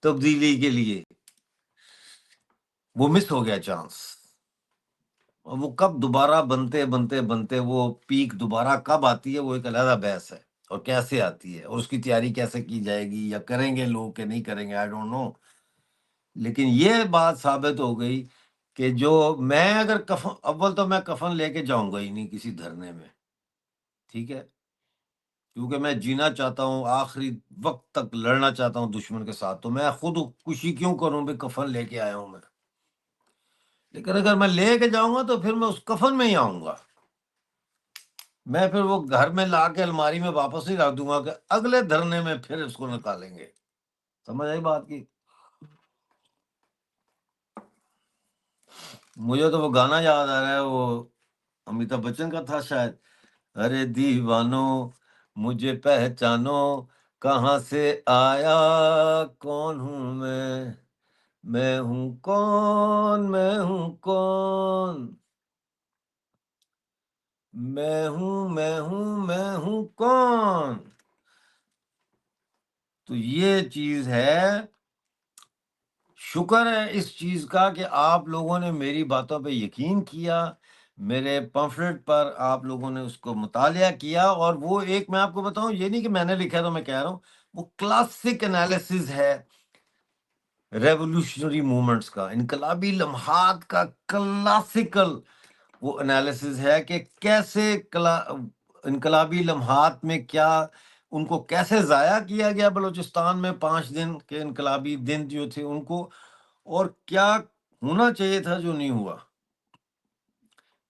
Speaker 1: تبدیلی کے لیے، وہ مس ہو گیا چانس۔ اور وہ کب دوبارہ بنتے بنتے بنتے وہ پیک دوبارہ کب آتی ہے وہ ایک علیحدہ بحث ہے، اور کیسے آتی ہے، اور اس کی تیاری کیسے کی جائے گی، یا کریں گے لوگ کہ نہیں کریں گے، آئی ڈونٹ نو۔ لیکن یہ بات ثابت ہو گئی کہ جو میں اگر کفن، اول تو میں کفن لے کے جاؤں گا ہی نہیں کسی دھرنے میں، ٹھیک ہے، کیونکہ میں جینا چاہتا ہوں، آخری وقت تک لڑنا چاہتا ہوں دشمن کے ساتھ، تو میں خود خوشی کیوں کروں بھی کفن لے کے آیا ہوں میں۔ لیکن اگر میں لے کے جاؤں گا تو پھر میں اس کفن میں ہی آؤں گا، میں پھر وہ گھر میں لا کے الماری میں واپس ہی رکھ دوں گا کہ اگلے دھرنے میں پھر اس کو نکالیں گے۔ سمجھ آئی بات کی؟ مجھے تو وہ گانا یاد آ رہا ہے، وہ امیتابھ بچن کا تھا شاید، ارے دیوانو مجھے پہچانو، کہاں سے آیا کون ہوں میں ہوں کون، میں ہوں کون، میں ہوں میں ہوں میں ہوں کون۔ تو یہ چیز ہے، شکر ہے اس چیز کا کہ آپ لوگوں نے میری باتوں پہ یقین کیا، میرے پمفلٹ پر آپ لوگوں نے اس کو مطالعہ کیا، اور وہ ایک میں آپ کو بتاؤں، یہ نہیں کہ میں نے لکھا تو میں کہہ رہا ہوں، وہ کلاسک انالیسز ہے ریولوشنری موومنٹس کا، انقلابی لمحات کا کلاسیکل وہ انالیسز ہے کہ کیسے انقلابی لمحات میں کیا ان کو کیسے ضائع کیا گیا بلوچستان میں 5 دن کے انقلابی دن جو تھے ان کو، اور کیا ہونا چاہیے تھا جو نہیں ہوا۔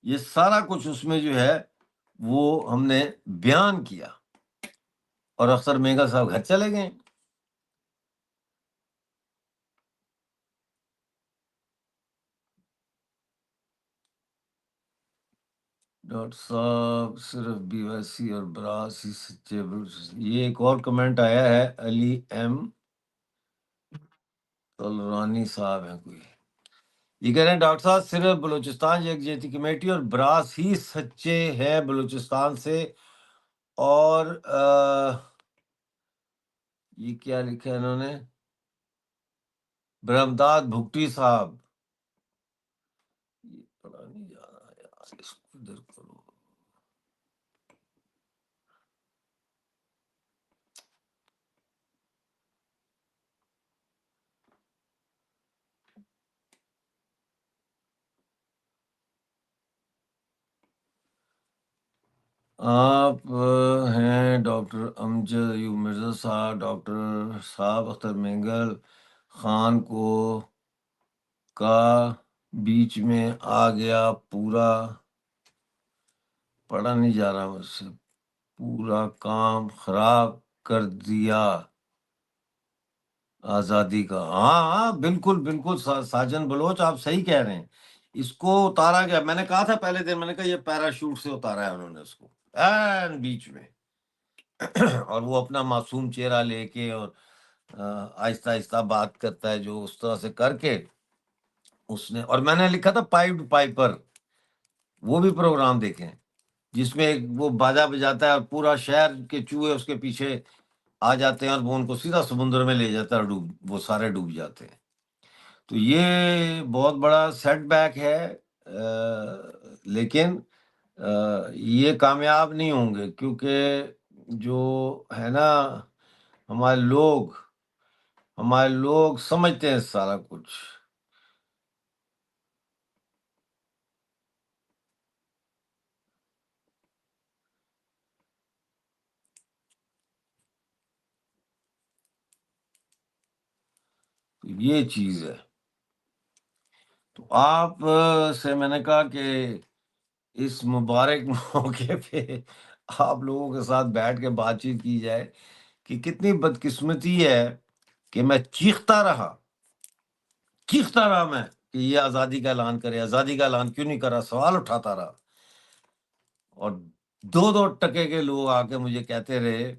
Speaker 1: یہ سارا کچھ اس میں جو ہے وہ ہم نے بیان کیا، اور اختر میگا صاحب گھر چلے گئے۔ ڈاکٹر صاحب صرف بی وائی سی اور براس ہی سچے یہ ایک اور کمنٹ آیا ہے، علی ایم طلرانی صاحب ہیں کوئی، یہ کہہ رہے ہیں ڈاکٹر صاحب صرف بلوچستان یکجہتی کمیٹی اور براس ہی سچے ہیں بلوچستان سے، اور یہ کیا لکھا ہے انہوں نے، برہمداد بھگٹی صاحب، یہ پڑھا نہیں جا رہا یار، اس کو ادھر کرو۔ آپ ہیں ڈاکٹر امجد ایوب مرزا صاحب، ڈاکٹر صاحب اختر مینگل خان کو کا بیچ میں آ گیا، پورا پڑھا نہیں جا رہا مجھ سے، پورا کام خراب کر دیا آزادی کا۔ ہاں ہاں بالکل بالکل، ساجن بلوچ آپ صحیح کہہ رہے ہیں، اس کو اتارا گیا، میں نے کہا تھا پہلے دن، میں نے کہا یہ پیراشوٹ سے اتارا ہے انہوں نے اس کو این بیچ میں، اور وہ اپنا معصوم چہرہ لے کے اور آہستہ آہستہ بات کرتا ہے جو اس طرح سے کر کے اس نے، اور میں نے لکھا تھا پائپڈ پائپر، وہ بھی پروگرام دیکھیں، جس میں وہ باجا بجاتا ہے اور پورا شہر کے چوہے اس کے پیچھے آ جاتے ہیں اور وہ ان کو سیدھا سمندر میں لے جاتا ہے، ڈوب، وہ سارے ڈوب جاتے ہیں۔ تو یہ بہت بڑا سیٹ بیک ہے، لیکن یہ کامیاب نہیں ہوں گے، کیونکہ جو ہے نا ہمارے لوگ، ہمارے لوگ سمجھتے ہیں سارا کچھ. یہ چیز ہے. تو آپ سے میں نے کہا کہ اس مبارک موقع پہ آپ لوگوں کے ساتھ بیٹھ کے بات چیت کی جائے کہ کتنی بدقسمتی ہے کہ میں چیختا رہا میں کہ یہ آزادی کا اعلان کرے، آزادی کا اعلان کیوں نہیں کرا، سوال اٹھاتا رہا. اور 2 ٹکے کے لوگ آ کے مجھے کہتے رہے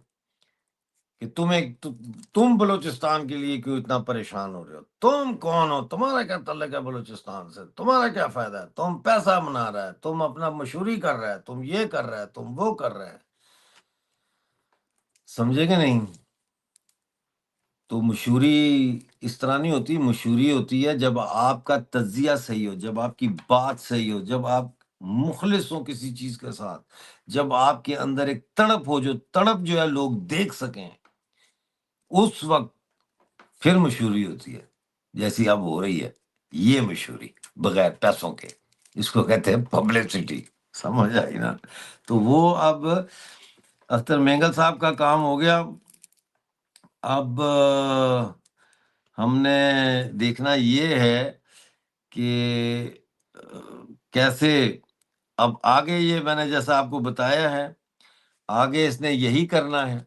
Speaker 1: کہ تم بلوچستان کے لیے کیوں اتنا پریشان ہو رہے ہو، تم کون ہو، تمہارا کیا تعلق ہے بلوچستان سے، تمہارا کیا فائدہ ہے، تم پیسہ بنا رہا ہے، تم اپنا مشہوری کر رہا ہے، تم یہ کر رہا ہے، تم وہ کر رہا ہے. سمجھے کہ نہیں؟ تو مشہوری اس طرح نہیں ہوتی. مشہوری ہوتی ہے جب آپ کا تجزیہ صحیح ہو، جب آپ کی بات صحیح ہو، جب آپ مخلص ہو کسی چیز کے ساتھ، جب آپ کے اندر ایک تڑپ ہو، جو تڑپ جو ہے لوگ دیکھ سکیں، اس وقت پھر مشہوری ہوتی ہے جیسی اب ہو رہی ہے. یہ مشہوری بغیر پیسوں کے، اس کو کہتے ہیں پبلسٹی. سمجھ آئی نا؟ تو وہ اب اختر مینگل صاحب کا کام ہو گیا. اب ہم نے دیکھنا یہ ہے کہ کیسے اب آگے، یہ میں نے جیسا آپ کو بتایا ہے، آگے اس نے یہی کرنا ہے.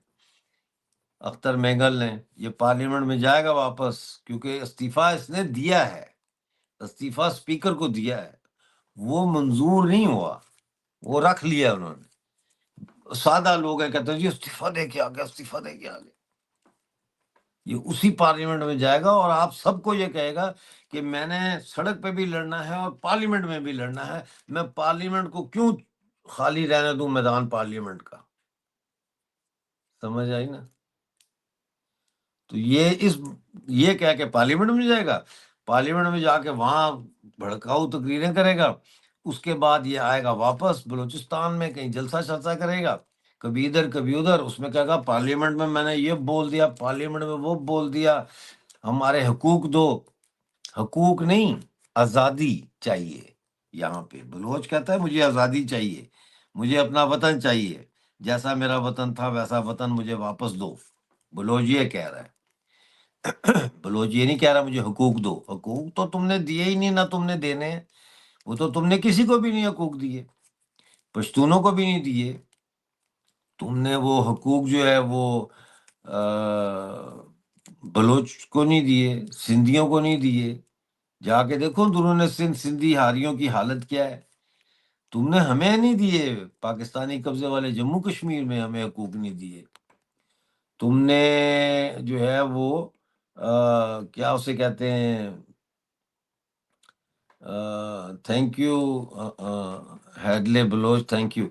Speaker 1: اختر مینگل نے یہ پارلیمنٹ میں جائے گا واپس، کیونکہ استعفیٰ اس نے دیا ہے، استعفیٰ اسپیکر کو دیا ہے، وہ منظور نہیں ہوا، وہ رکھ لیا انہوں نے. سادہ لوگ ہیں کہتے ہیں جی استعفیٰ دے کے آ گیا، استعفیٰ دے کے آ گیا. یہ اسی پارلیمنٹ میں جائے گا اور آپ سب کو یہ کہے گا کہ میں نے سڑک پہ بھی لڑنا ہے اور پارلیمنٹ میں بھی لڑنا ہے. میں پارلیمنٹ کو کیوں خالی رہنے دوں، میدان پارلیمنٹ کا. سمجھ آئی نا؟ تو یہ کہہ کے پارلیمنٹ میں جائے گا، پارلیمنٹ میں جا کے وہاں بھڑکاؤ تقریریں کرے گا. اس کے بعد یہ آئے گا واپس بلوچستان میں، کہیں جلسہ شلسہ کرے گا، کبھی ادھر کبھی ادھر. اس میں کہے گا پارلیمنٹ میں میں نے یہ بول دیا، پارلیمنٹ میں وہ بول دیا، ہمارے حقوق دو. حقوق نہیں، آزادی چاہیے. یہاں پہ بلوچ کہتا ہے مجھے آزادی چاہیے، مجھے اپنا وطن چاہیے، جیسا میرا وطن تھا ویسا وطن مجھے واپس دو. بلوچ یہ کہہ رہا ہے. بلوچ یہ نہیں کہہ رہا مجھے حقوق دو. حقوق تو تم نے دیے ہی نہیں، نہ تم نے دینے ہیں. وہ تو تم نے کسی کو بھی نہیں حقوق دیے، پشتونوں کو بھی نہیں دیے. تم نے وہ حقوق جو ہے وہ بلوچ کو نہیں دیے، سندھیوں کو نہیں دیے. جا کے دیکھو درون سندھی ہاریوں کی حالت کیا ہے. تم نے ہمیں نہیں دیے، پاکستانی قبضے والے جموں کشمیر میں ہمیں حقوق نہیں دیے. تم نے جو ہے وہ کیا اسے کہتے ہیں، thank you Hadley Baloch, thank you.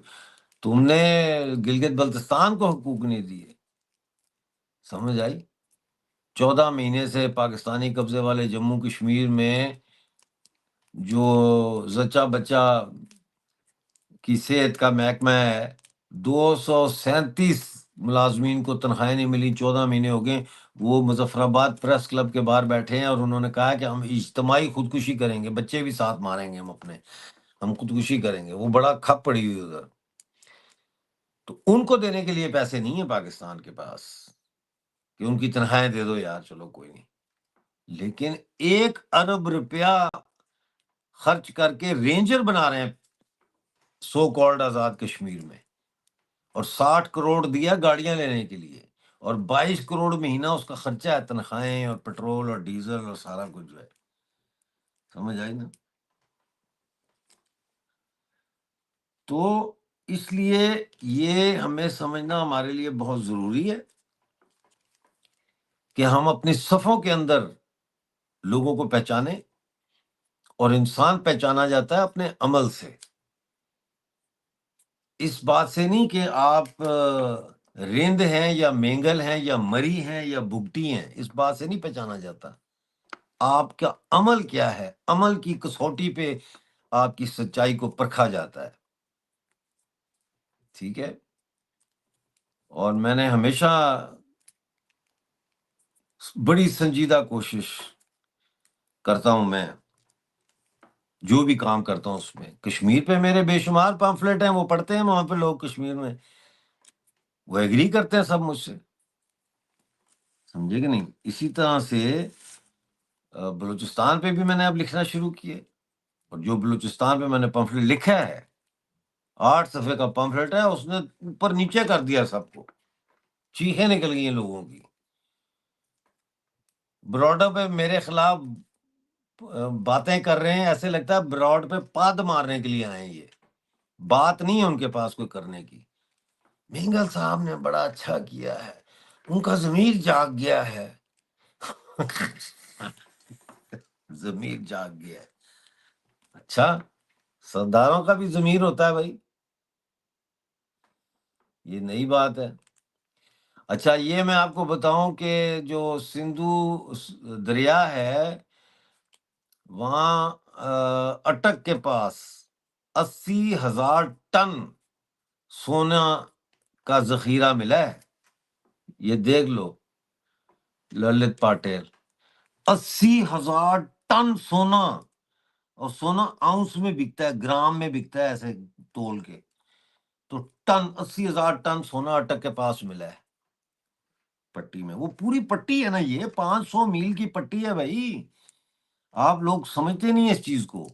Speaker 1: تم نے گلگت بلتستان کو حقوق نہیں دیے. سمجھ آئی؟ 14 مہینے سے پاکستانی قبضے والے جموں کشمیر میں جو زچہ بچہ کی صحت کا محکمہ ہے، 237 ملازمین کو تنخواہیں نہیں ملی، 14 مہینے ہو گئے. وہ مظفر آباد پریس کلب کے باہر بیٹھے ہیں اور انہوں نے کہا کہ ہم اجتماعی خودکشی کریں گے، بچے بھی ساتھ ماریں گے، ہم خودکشی کریں گے. وہ بڑا کھپ پڑی ہوئی ادھر. تو ان کو دینے کے لیے پیسے نہیں ہیں پاکستان کے پاس کہ ان کی تنخواہیں دے دو یار، چلو کوئی نہیں. لیکن 1 ارب روپیہ خرچ کر کے رینجر بنا رہے ہیں سو کالڈ آزاد کشمیر میں، اور 60 کروڑ دیا گاڑیاں لینے کے لیے، اور 22 کروڑ مہینہ اس کا خرچہ ہے، تنخواہیں اور پیٹرول اور ڈیزل اور سارا کچھ جو ہے. سمجھ آئی نا؟ تو اس لیے یہ ہمیں سمجھنا ہمارے لیے بہت ضروری ہے کہ ہم اپنی صفوں کے اندر لوگوں کو پہچانیں. اور انسان پہچانا جاتا ہے اپنے عمل سے، اس بات سے نہیں کہ آپ ریند ہیں یا مینگل ہیں یا مری ہیں یا بھگٹی ہیں. اس بات سے نہیں پہچانا جاتا. آپ کا عمل کیا ہے، عمل کی کسوٹی پہ آپ کی سچائی کو پرکھا جاتا ہے. ٹھیک ہے؟ اور میں نے ہمیشہ بڑی سنجیدہ کوشش کرتا ہوں میں، جو بھی کام کرتا ہوں اس میں. کشمیر پہ میرے بے شمار پامفلیٹ ہیں، وہ پڑھتے ہیں وہاں پہ لوگ کشمیر میں، وہ ایگری کرتے ہیں سب مجھ سے، سمجھے کہ نہیں. اسی طرح سے بلوچستان پہ بھی میں نے اب لکھنا شروع کیے، اور جو بلوچستان پہ میں نے پمفلٹ لکھا ہے 8 صفحے کا پمفلٹ ہے، اس نے اوپر نیچے کر دیا سب کو، چیخیں نکل گئی ہیں لوگوں کی. براڈر پہ میرے خلاف باتیں کر رہے ہیں، ایسے لگتا ہے براڈ پہ پاد مارنے کے لیے آئے ہیں، یہ بات نہیں ہے ان کے پاس کوئی کرنے کی. مینگل صاحب نے بڑا اچھا کیا ہے، ان کا ضمیر جاگ گیا ہے. ضمیر جاگ گیا ہے. اچھا، سرداروں کا بھی ضمیر ہوتا ہے بھائی، یہ نئی بات ہے. اچھا، یہ میں آپ کو بتاؤں کہ جو سندھو دریا ہے، وہاں اٹک کے پاس 80,000 ٹن سونا کا ذخیرہ ملا ہے. یہ دیکھ لو للت پاٹل، 80,000 ٹن سونا، اور سونا آؤنس میں بکتا ہے، گرام میں بکتا ہے ایسے تول کے. تو ٹن 80,000 ٹن سونا اٹک کے پاس ملا ہے پٹی میں. وہ پوری پٹی ہے نا، یہ 500 میل کی پٹی ہے بھائی. آپ لوگ سمجھتے نہیں اس چیز کو.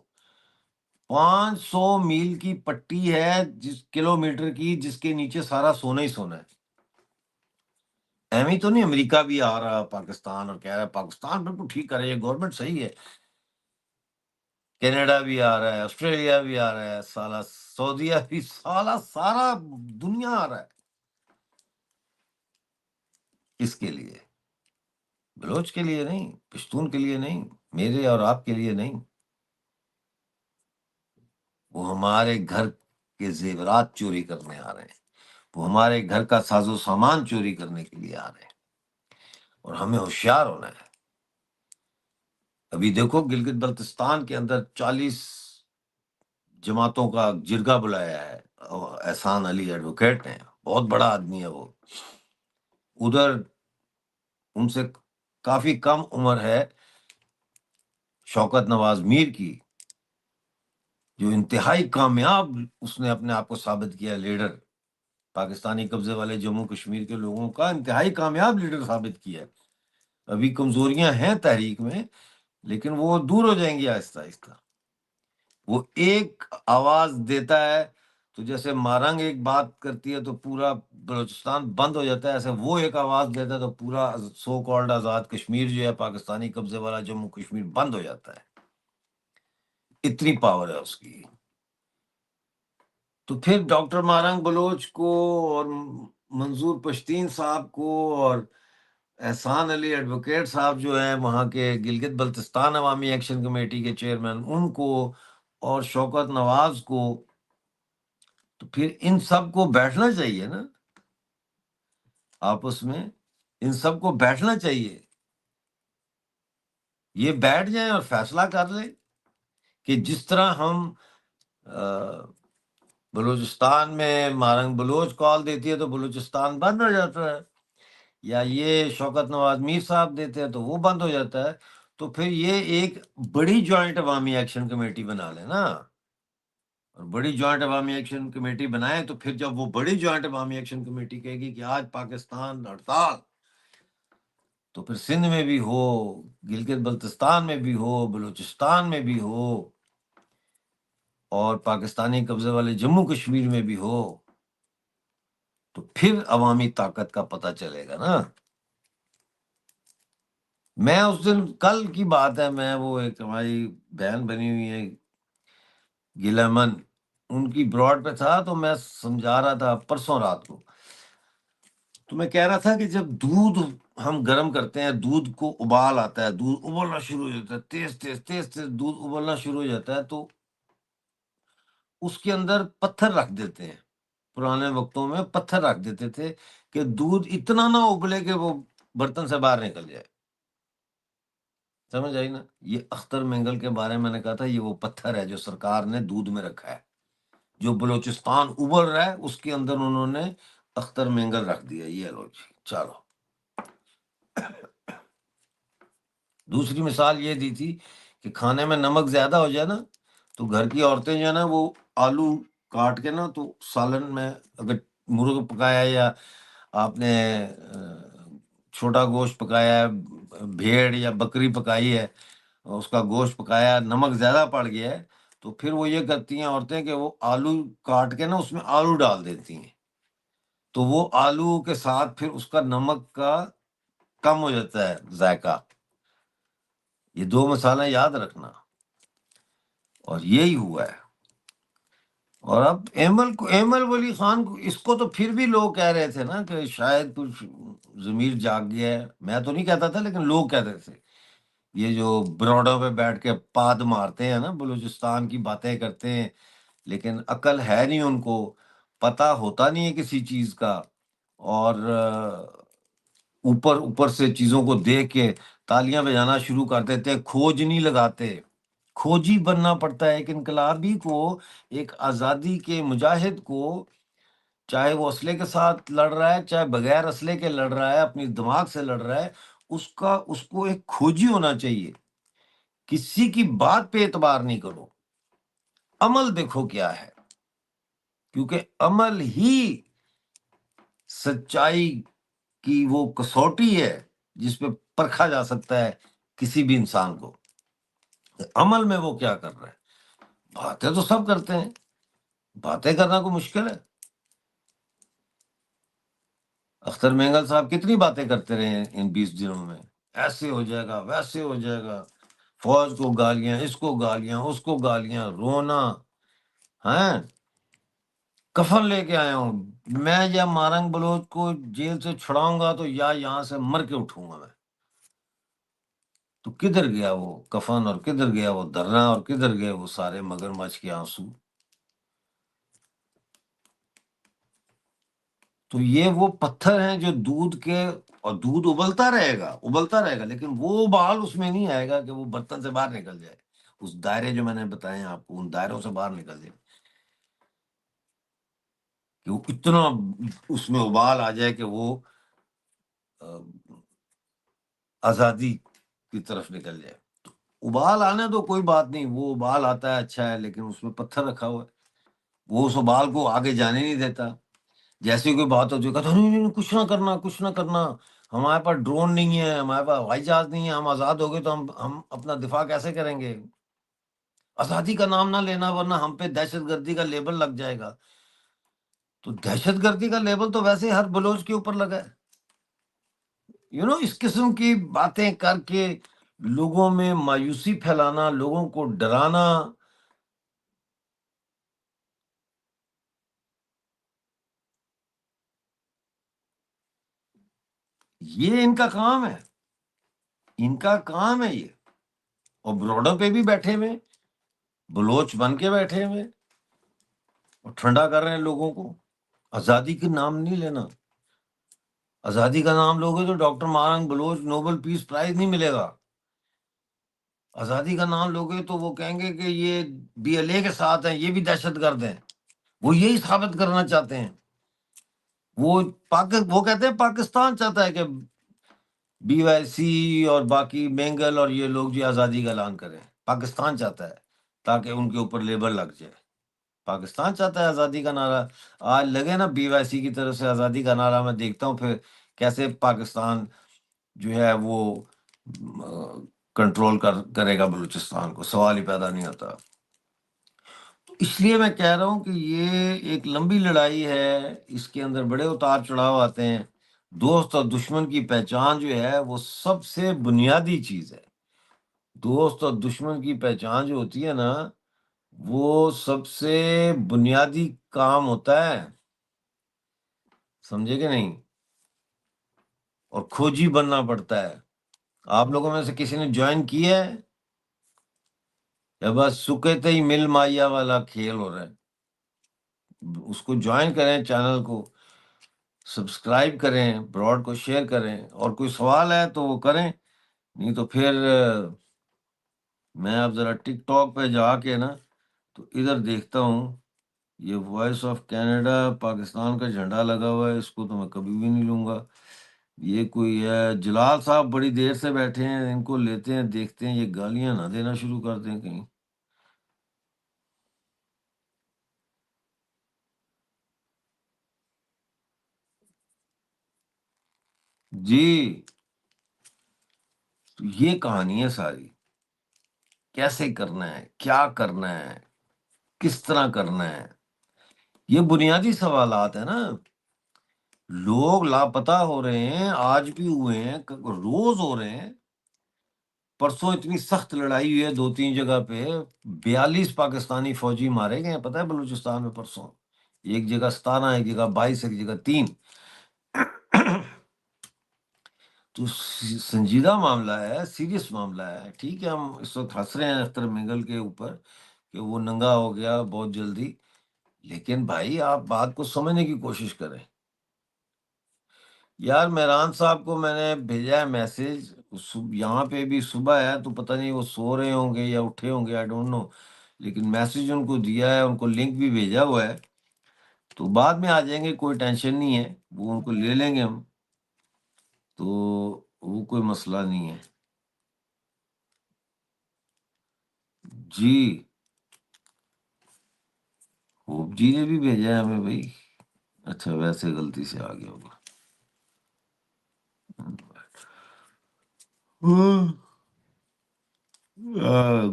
Speaker 1: 500 میل کی پٹی ہے، جس کلومیٹر کی، جس کے نیچے سارا سونا ہی سونا ہے. ایویں تو نہیں امریکہ بھی آ رہا پاکستان اور کہہ رہا ہے پاکستان بالکل ٹھیک کر رہا ہے، یہ گورنمنٹ صحیح ہے. کینیڈا بھی آ رہا ہے، آسٹریلیا بھی آ رہا ہے، سالہ سعودیہ بھی، سالہ سارا دنیا آ رہا ہے اس کے لیے. بلوچ کے لیے نہیں، پشتون کے لیے نہیں، میرے اور آپ کے لیے نہیں. وہ ہمارے گھر کے زیورات چوری کرنے آ رہے ہیں، وہ ہمارے گھر کا ساز و سامان چوری کرنے کے لیے آ رہے ہیں، اور ہمیں ہوشیار ہونا ہے. ابھی دیکھو گلگت بلتستان کے اندر 40 جماعتوں کا جرگہ بلایا ہے، احسان علی ایڈوکیٹ نے، بہت بڑا آدمی ہے وہ. ادھر ان سے کافی کم عمر ہے شوکت نواز میر کی، جو انتہائی کامیاب، اس نے اپنے آپ کو ثابت کیا لیڈر، پاکستانی قبضے والے جموں کشمیر کے لوگوں کا انتہائی کامیاب لیڈر ثابت کیا. ابھی کمزوریاں ہیں تحریک میں، لیکن وہ دور ہو جائیں گی آہستہ آہستہ. وہ ایک آواز دیتا ہے تو جیسے مارنگ ایک بات کرتی ہے تو پورا بلوچستان بند ہو جاتا ہے، ایسے وہ ایک آواز دیتا ہے تو پورا سو کالڈ آزاد کشمیر جو ہے، پاکستانی قبضے والا جموں کشمیر، بند ہو جاتا ہے. اتنی پاور ہے اس کی. تو پھر ڈاکٹر مارنگ بلوچ کو اور منظور پشتین صاحب کو اور احسان علی ایڈوکیٹ صاحب جو ہیں وہاں کے گلگت بلتستان عوامی ایکشن کمیٹی کے چیئرمین، ان کو اور شوکت نواز کو، تو پھر ان سب کو بیٹھنا چاہیے نا آپس میں، ان سب کو بیٹھنا چاہیے. یہ بیٹھ جائیں اور فیصلہ کر لیں کہ جس طرح ہم بلوچستان میں مارنگ بلوچ کال دیتی ہے تو بلوچستان بند ہو جاتا ہے، یا یہ شوکت نواز میر صاحب دیتے ہیں تو وہ بند ہو جاتا ہے. تو پھر یہ ایک بڑی جوائنٹ عوامی ایکشن کمیٹی بنا لیں نا، اور بڑی جوائنٹ عوامی ایکشن کمیٹی بنائیں. تو پھر جب وہ بڑی جوائنٹ عوامی ایکشن کمیٹی کہے گی کہ آج پاکستان ہڑتال، تو پھر سندھ میں بھی ہو، گلگت بلتستان میں بھی ہو، بلوچستان میں بھی ہو، اور پاکستانی قبضے والے جموں کشمیر میں بھی ہو، تو پھر عوامی طاقت کا پتہ چلے گا نا. میں اس دن، کل کی بات ہے، میں وہ ایک ہماری بہن بنی ہوئی ہے گلمن، ان کی براڈ پہ تھا، تو میں سمجھا رہا تھا پرسوں رات کو. تو میں کہہ رہا تھا کہ جب دودھ ہم گرم کرتے ہیں، دودھ کو ابال آتا ہے، دودھ ابلنا شروع ہو جاتا ہے، تیز تیز تیز تیز دودھ ابلنا شروع ہو جاتا ہے، تو اس کے اندر پتھر رکھ دیتے ہیں. پرانے وقتوں میں پتھر رکھ دیتے تھے کہ دودھ اتنا نہ ابلے کہ وہ برتن سے باہر نکل جائے. سمجھ آئی نا؟ یہ اختر مینگل کے بارے میں نے کہا تھا، یہ وہ پتھر ہے جو سرکار نے دودھ میں رکھا ہے. جو بلوچستان ابل رہا ہے اس کے اندر انہوں نے اختر مینگل رکھ دیا. یہ لو جی، چلو. دوسری مثال یہ دی تھی کہ کھانے میں نمک زیادہ ہو جائے نا تو گھر کی عورتیں جو ہے نا وہ آلو کاٹ کے نا تو سالن میں اگر مرغ پکایا یا آپ نے چھوٹا گوشت پکایا ہے، بھیڑ یا بکری پکائی ہے، اس کا گوشت پکایا، نمک زیادہ پڑ گیا ہے تو پھر وہ یہ کرتی ہیں عورتیں کہ وہ آلو کاٹ کے نا اس میں آلو ڈال دیتی ہیں، تو وہ آلو کے ساتھ پھر اس کا نمک کا کم ہو جاتا ہے ذائقہ۔ یہ دو مثالیں یاد رکھنا، اور یہی ہوا ہے۔ اور اب ایمل ولی خان کو، اس کو تو پھر بھی لوگ کہہ رہے تھے نا کہ شاید کچھ ضمیر جاگ گیا ہے، میں تو نہیں کہتا تھا لیکن لوگ کہتے تھے، یہ جو بروڈوں پہ بیٹھ کے پاد مارتے ہیں نا، بلوچستان کی باتیں کرتے ہیں لیکن عقل ہے نہیں ان کو، پتہ ہوتا نہیں ہے کسی چیز کا، اور اوپر سے چیزوں کو دیکھ کے تالیاں بجانا شروع کر دیتے ہیں، کھوج نہیں لگاتے۔ کھوجی بننا پڑتا ہے ایک انقلابی کو، ایک آزادی کے مجاہد کو، چاہے وہ اسلحے کے ساتھ لڑ رہا ہے چاہے بغیر اسلحے کے لڑ رہا ہے، اپنی دماغ سے لڑ رہا ہے، اس کو ایک کھوجی ہونا چاہیے۔ کسی کی بات پہ اعتبار نہیں کرو، عمل دیکھو کیا ہے، کیونکہ عمل ہی سچائی کی وہ کسوٹی ہے جس پہ پرکھا جا سکتا ہے کسی بھی انسان کو، عمل میں وہ کیا کر رہا ہے۔ باتیں تو سب کرتے ہیں، باتیں کرنا کوئی مشکل ہے؟ اختر مینگل صاحب کتنی باتیں کرتے رہے ہیں ان 20 دنوں میں، ایسے ہو جائے گا ویسے ہو جائے گا، فوج کو گالیاں، اس کو گالیاں، اس کو گالیاں، رونا ہیں۔ کفن لے کے آیا ہوں میں، یا مارنگ بلوچ کو جیل سے چھڑاؤں گا تو یا یہاں سے مر کے اٹھوں گا میں۔ تو کدھر گیا وہ کفن، اور کدھر گیا وہ دھرنا، اور کدھر گئے وہ سارے مگر مچھ کے آنسو؟ تو یہ وہ پتھر ہیں جو دودھ کے، اور دودھ ابلتا رہے گا لیکن وہ ابال اس میں نہیں آئے گا کہ وہ برتن سے باہر نکل جائے، اس دائرے جو میں نے بتائے ہیں آپ کو، ان دائروں سے باہر نکل جائے، کہ وہ اتنا اس میں ابال آ جائے کہ وہ آزادی کی طرف نکل جائے۔ تو ابال آنے تو کوئی بات نہیں، وہ ابال آتا ہے اچھا ہے، لیکن اس میں پتھر رکھا ہوا ہے، وہ اس ابال کو آگے جانے نہیں دیتا۔ جیسی کوئی بات ہوتی ہے کہتا نہیں نہیں نہیں، کچھ نہ کرنا، کچھ نہ کرنا، ہمارے پاس ڈرون نہیں ہے، ہمارے پاس ہوائی جہاز نہیں ہے، ہم آزاد ہو گئے تو ہم اپنا دفاع کیسے کریں گے؟ آزادی کا نام نہ لینا ورنہ ہم پہ دہشت گردی کا لیبل لگ جائے گا۔ تو دہشت گردی کا لیبل تو ویسے ہر بلوچ کے اوپر لگا ہے۔ اس قسم کی باتیں کر کے لوگوں میں مایوسی پھیلانا، لوگوں کو ڈرانا، یہ ان کا کام ہے، ان کا کام ہے یہ۔ اور بروڈوں پہ بھی بیٹھے ہوئے، بلوچ بن کے بیٹھے ہوئے اور ٹھنڈا کر رہے ہیں لوگوں کو۔ آزادی کا نام نہیں لینا، آزادی کا نام لوگے تو ڈاکٹر مارنگ بلوچ نوبل پیس پرائز نہیں ملے گا۔ آزادی کا نام لوگے تو وہ کہیں گے کہ یہ بی ایل اے کے ساتھ ہیں، یہ بھی دہشت گرد ہیں، وہ یہی ثابت کرنا چاہتے ہیں۔ وہ کہتے ہیں پاکستان چاہتا ہے کہ بی وائی سی اور باقی مینگل اور یہ لوگ جو آزادی کا اعلان کریں، پاکستان چاہتا ہے تاکہ ان کے اوپر لیبل لگ جائے۔ پاکستان چاہتا ہے آزادی کا نعرہ آج لگے نا بی وائی سی کی طرف سے آزادی کا نعرہ، میں دیکھتا ہوں پھر کیسے پاکستان جو ہے وہ کنٹرول کرے گا بلوچستان کو، سوال ہی پیدا نہیں ہوتا۔ اس لیے میں کہہ رہا ہوں کہ یہ ایک لمبی لڑائی ہے، اس کے اندر بڑے اتار چڑھاؤ آتے ہیں۔ دوست اور دشمن کی پہچان جو ہے وہ سب سے بنیادی چیز ہے۔ دوست اور دشمن کی پہچان جو ہوتی ہے نا، وہ سب سے بنیادی کام ہوتا ہے، سمجھے کہ نہیں؟ اور کھوجی بننا پڑتا ہے۔ آپ لوگوں میں سے کسی نے جوائن کیا ہے یا بس سکتے ہی مل مایا والا کھیل ہو رہا ہے؟ اس کو جوائن کریں، چینل کو سبسکرائب کریں، براڈ کو شیئر کریں، اور کوئی سوال ہے تو وہ کریں، نہیں تو پھر میں اب ذرا ٹک ٹاک پہ جا کے نا تو ادھر دیکھتا ہوں، یہ وائس آف کینیڈا پاکستان کا جھنڈا لگا ہوا ہے، اس کو تو میں کبھی بھی نہیں لوں گا۔ یہ کوئی ہے جلال صاحب بڑی دیر سے بیٹھے ہیں، ان کو لیتے ہیں دیکھتے ہیں یہ گالیاں نہ دینا شروع کر دیں کہیں۔ جی تو یہ کہانی ہے ساری، کیسے کرنا ہے، کیا کرنا ہے، کس طرح کرنا ہے، یہ بنیادی سوالات ہیں نا۔ لوگ لاپتہ ہو رہے ہیں، آج بھی ہوئے ہیں، روز ہو رہے ہیں۔ پرسوں اتنی سخت لڑائی ہوئی ہے 2 3 جگہ پہ، 42 پاکستانی فوجی مارے گئے ہیں، پتہ ہے بلوچستان میں پرسوں، ایک جگہ 17، ایک جگہ 22، ایک جگہ 3۔ تو سنجیدہ معاملہ ہے، سیریس معاملہ ہے۔ ٹھیک ہے ہم اس وقت ہنس رہے ہیں اختر مینگل کے اوپر کہ وہ ننگا ہو گیا بہت جلدی، لیکن بھائی آپ بات کو سمجھنے کی کوشش کریں۔ یار مہران صاحب کو میں نے بھیجا ہے میسج، یہاں پہ بھی صبح ہے تو پتہ نہیں وہ سو رہے ہوں گے یا اٹھے ہوں گے، آئی ڈونٹ نو، لیکن میسج ان کو دیا ہے، ان کو لنک بھی بھیجا ہوا ہے، تو بعد میں آ جائیں گے، کوئی ٹینشن نہیں ہے، وہ ان کو لے لیں گے ہم، تو وہ کوئی مسئلہ نہیں ہے۔ جی ہوپ جی نے بھی بھیجا ہے ہمیں بھائی، اچھا ویسے غلطی سے آ گیا ہوگا۔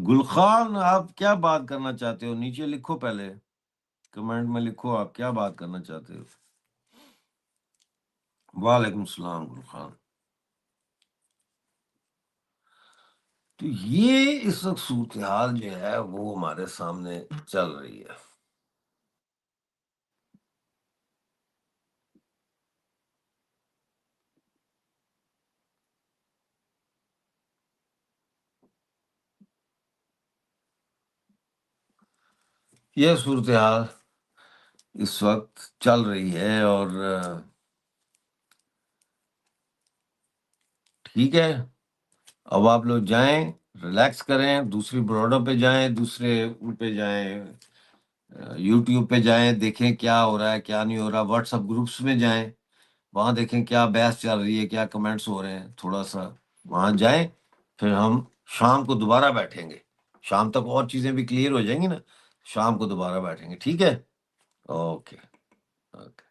Speaker 1: گلخان آپ کیا بات کرنا چاہتے ہو؟ نیچے لکھو، پہلے کمنٹ میں لکھو آپ کیا بات کرنا چاہتے ہو۔ وعلیکم السلام گلخان۔ تو یہ اس وقت صورتحال جو ہے وہ ہمارے سامنے چل رہی ہے۔ یہ صورتحال اس وقت چل رہی ہے، اور ٹھیک ہے اب آپ لوگ جائیں، ریلیکس کریں، دوسری بروڈوں پہ جائیں، دوسرے ان پہ جائیں، یوٹیوب پہ جائیں، دیکھیں کیا ہو رہا ہے کیا نہیں ہو رہا، واٹس ایپ گروپس میں جائیں، وہاں دیکھیں کیا بحث چل رہی ہے، کیا کمنٹس ہو رہے ہیں، تھوڑا سا وہاں جائیں، پھر ہم شام کو دوبارہ بیٹھیں گے، شام تک اور چیزیں بھی کلیئر ہو جائیں گی نا، شام کو دوبارہ بیٹھیں گے، ٹھیک ہے؟ Okay okay.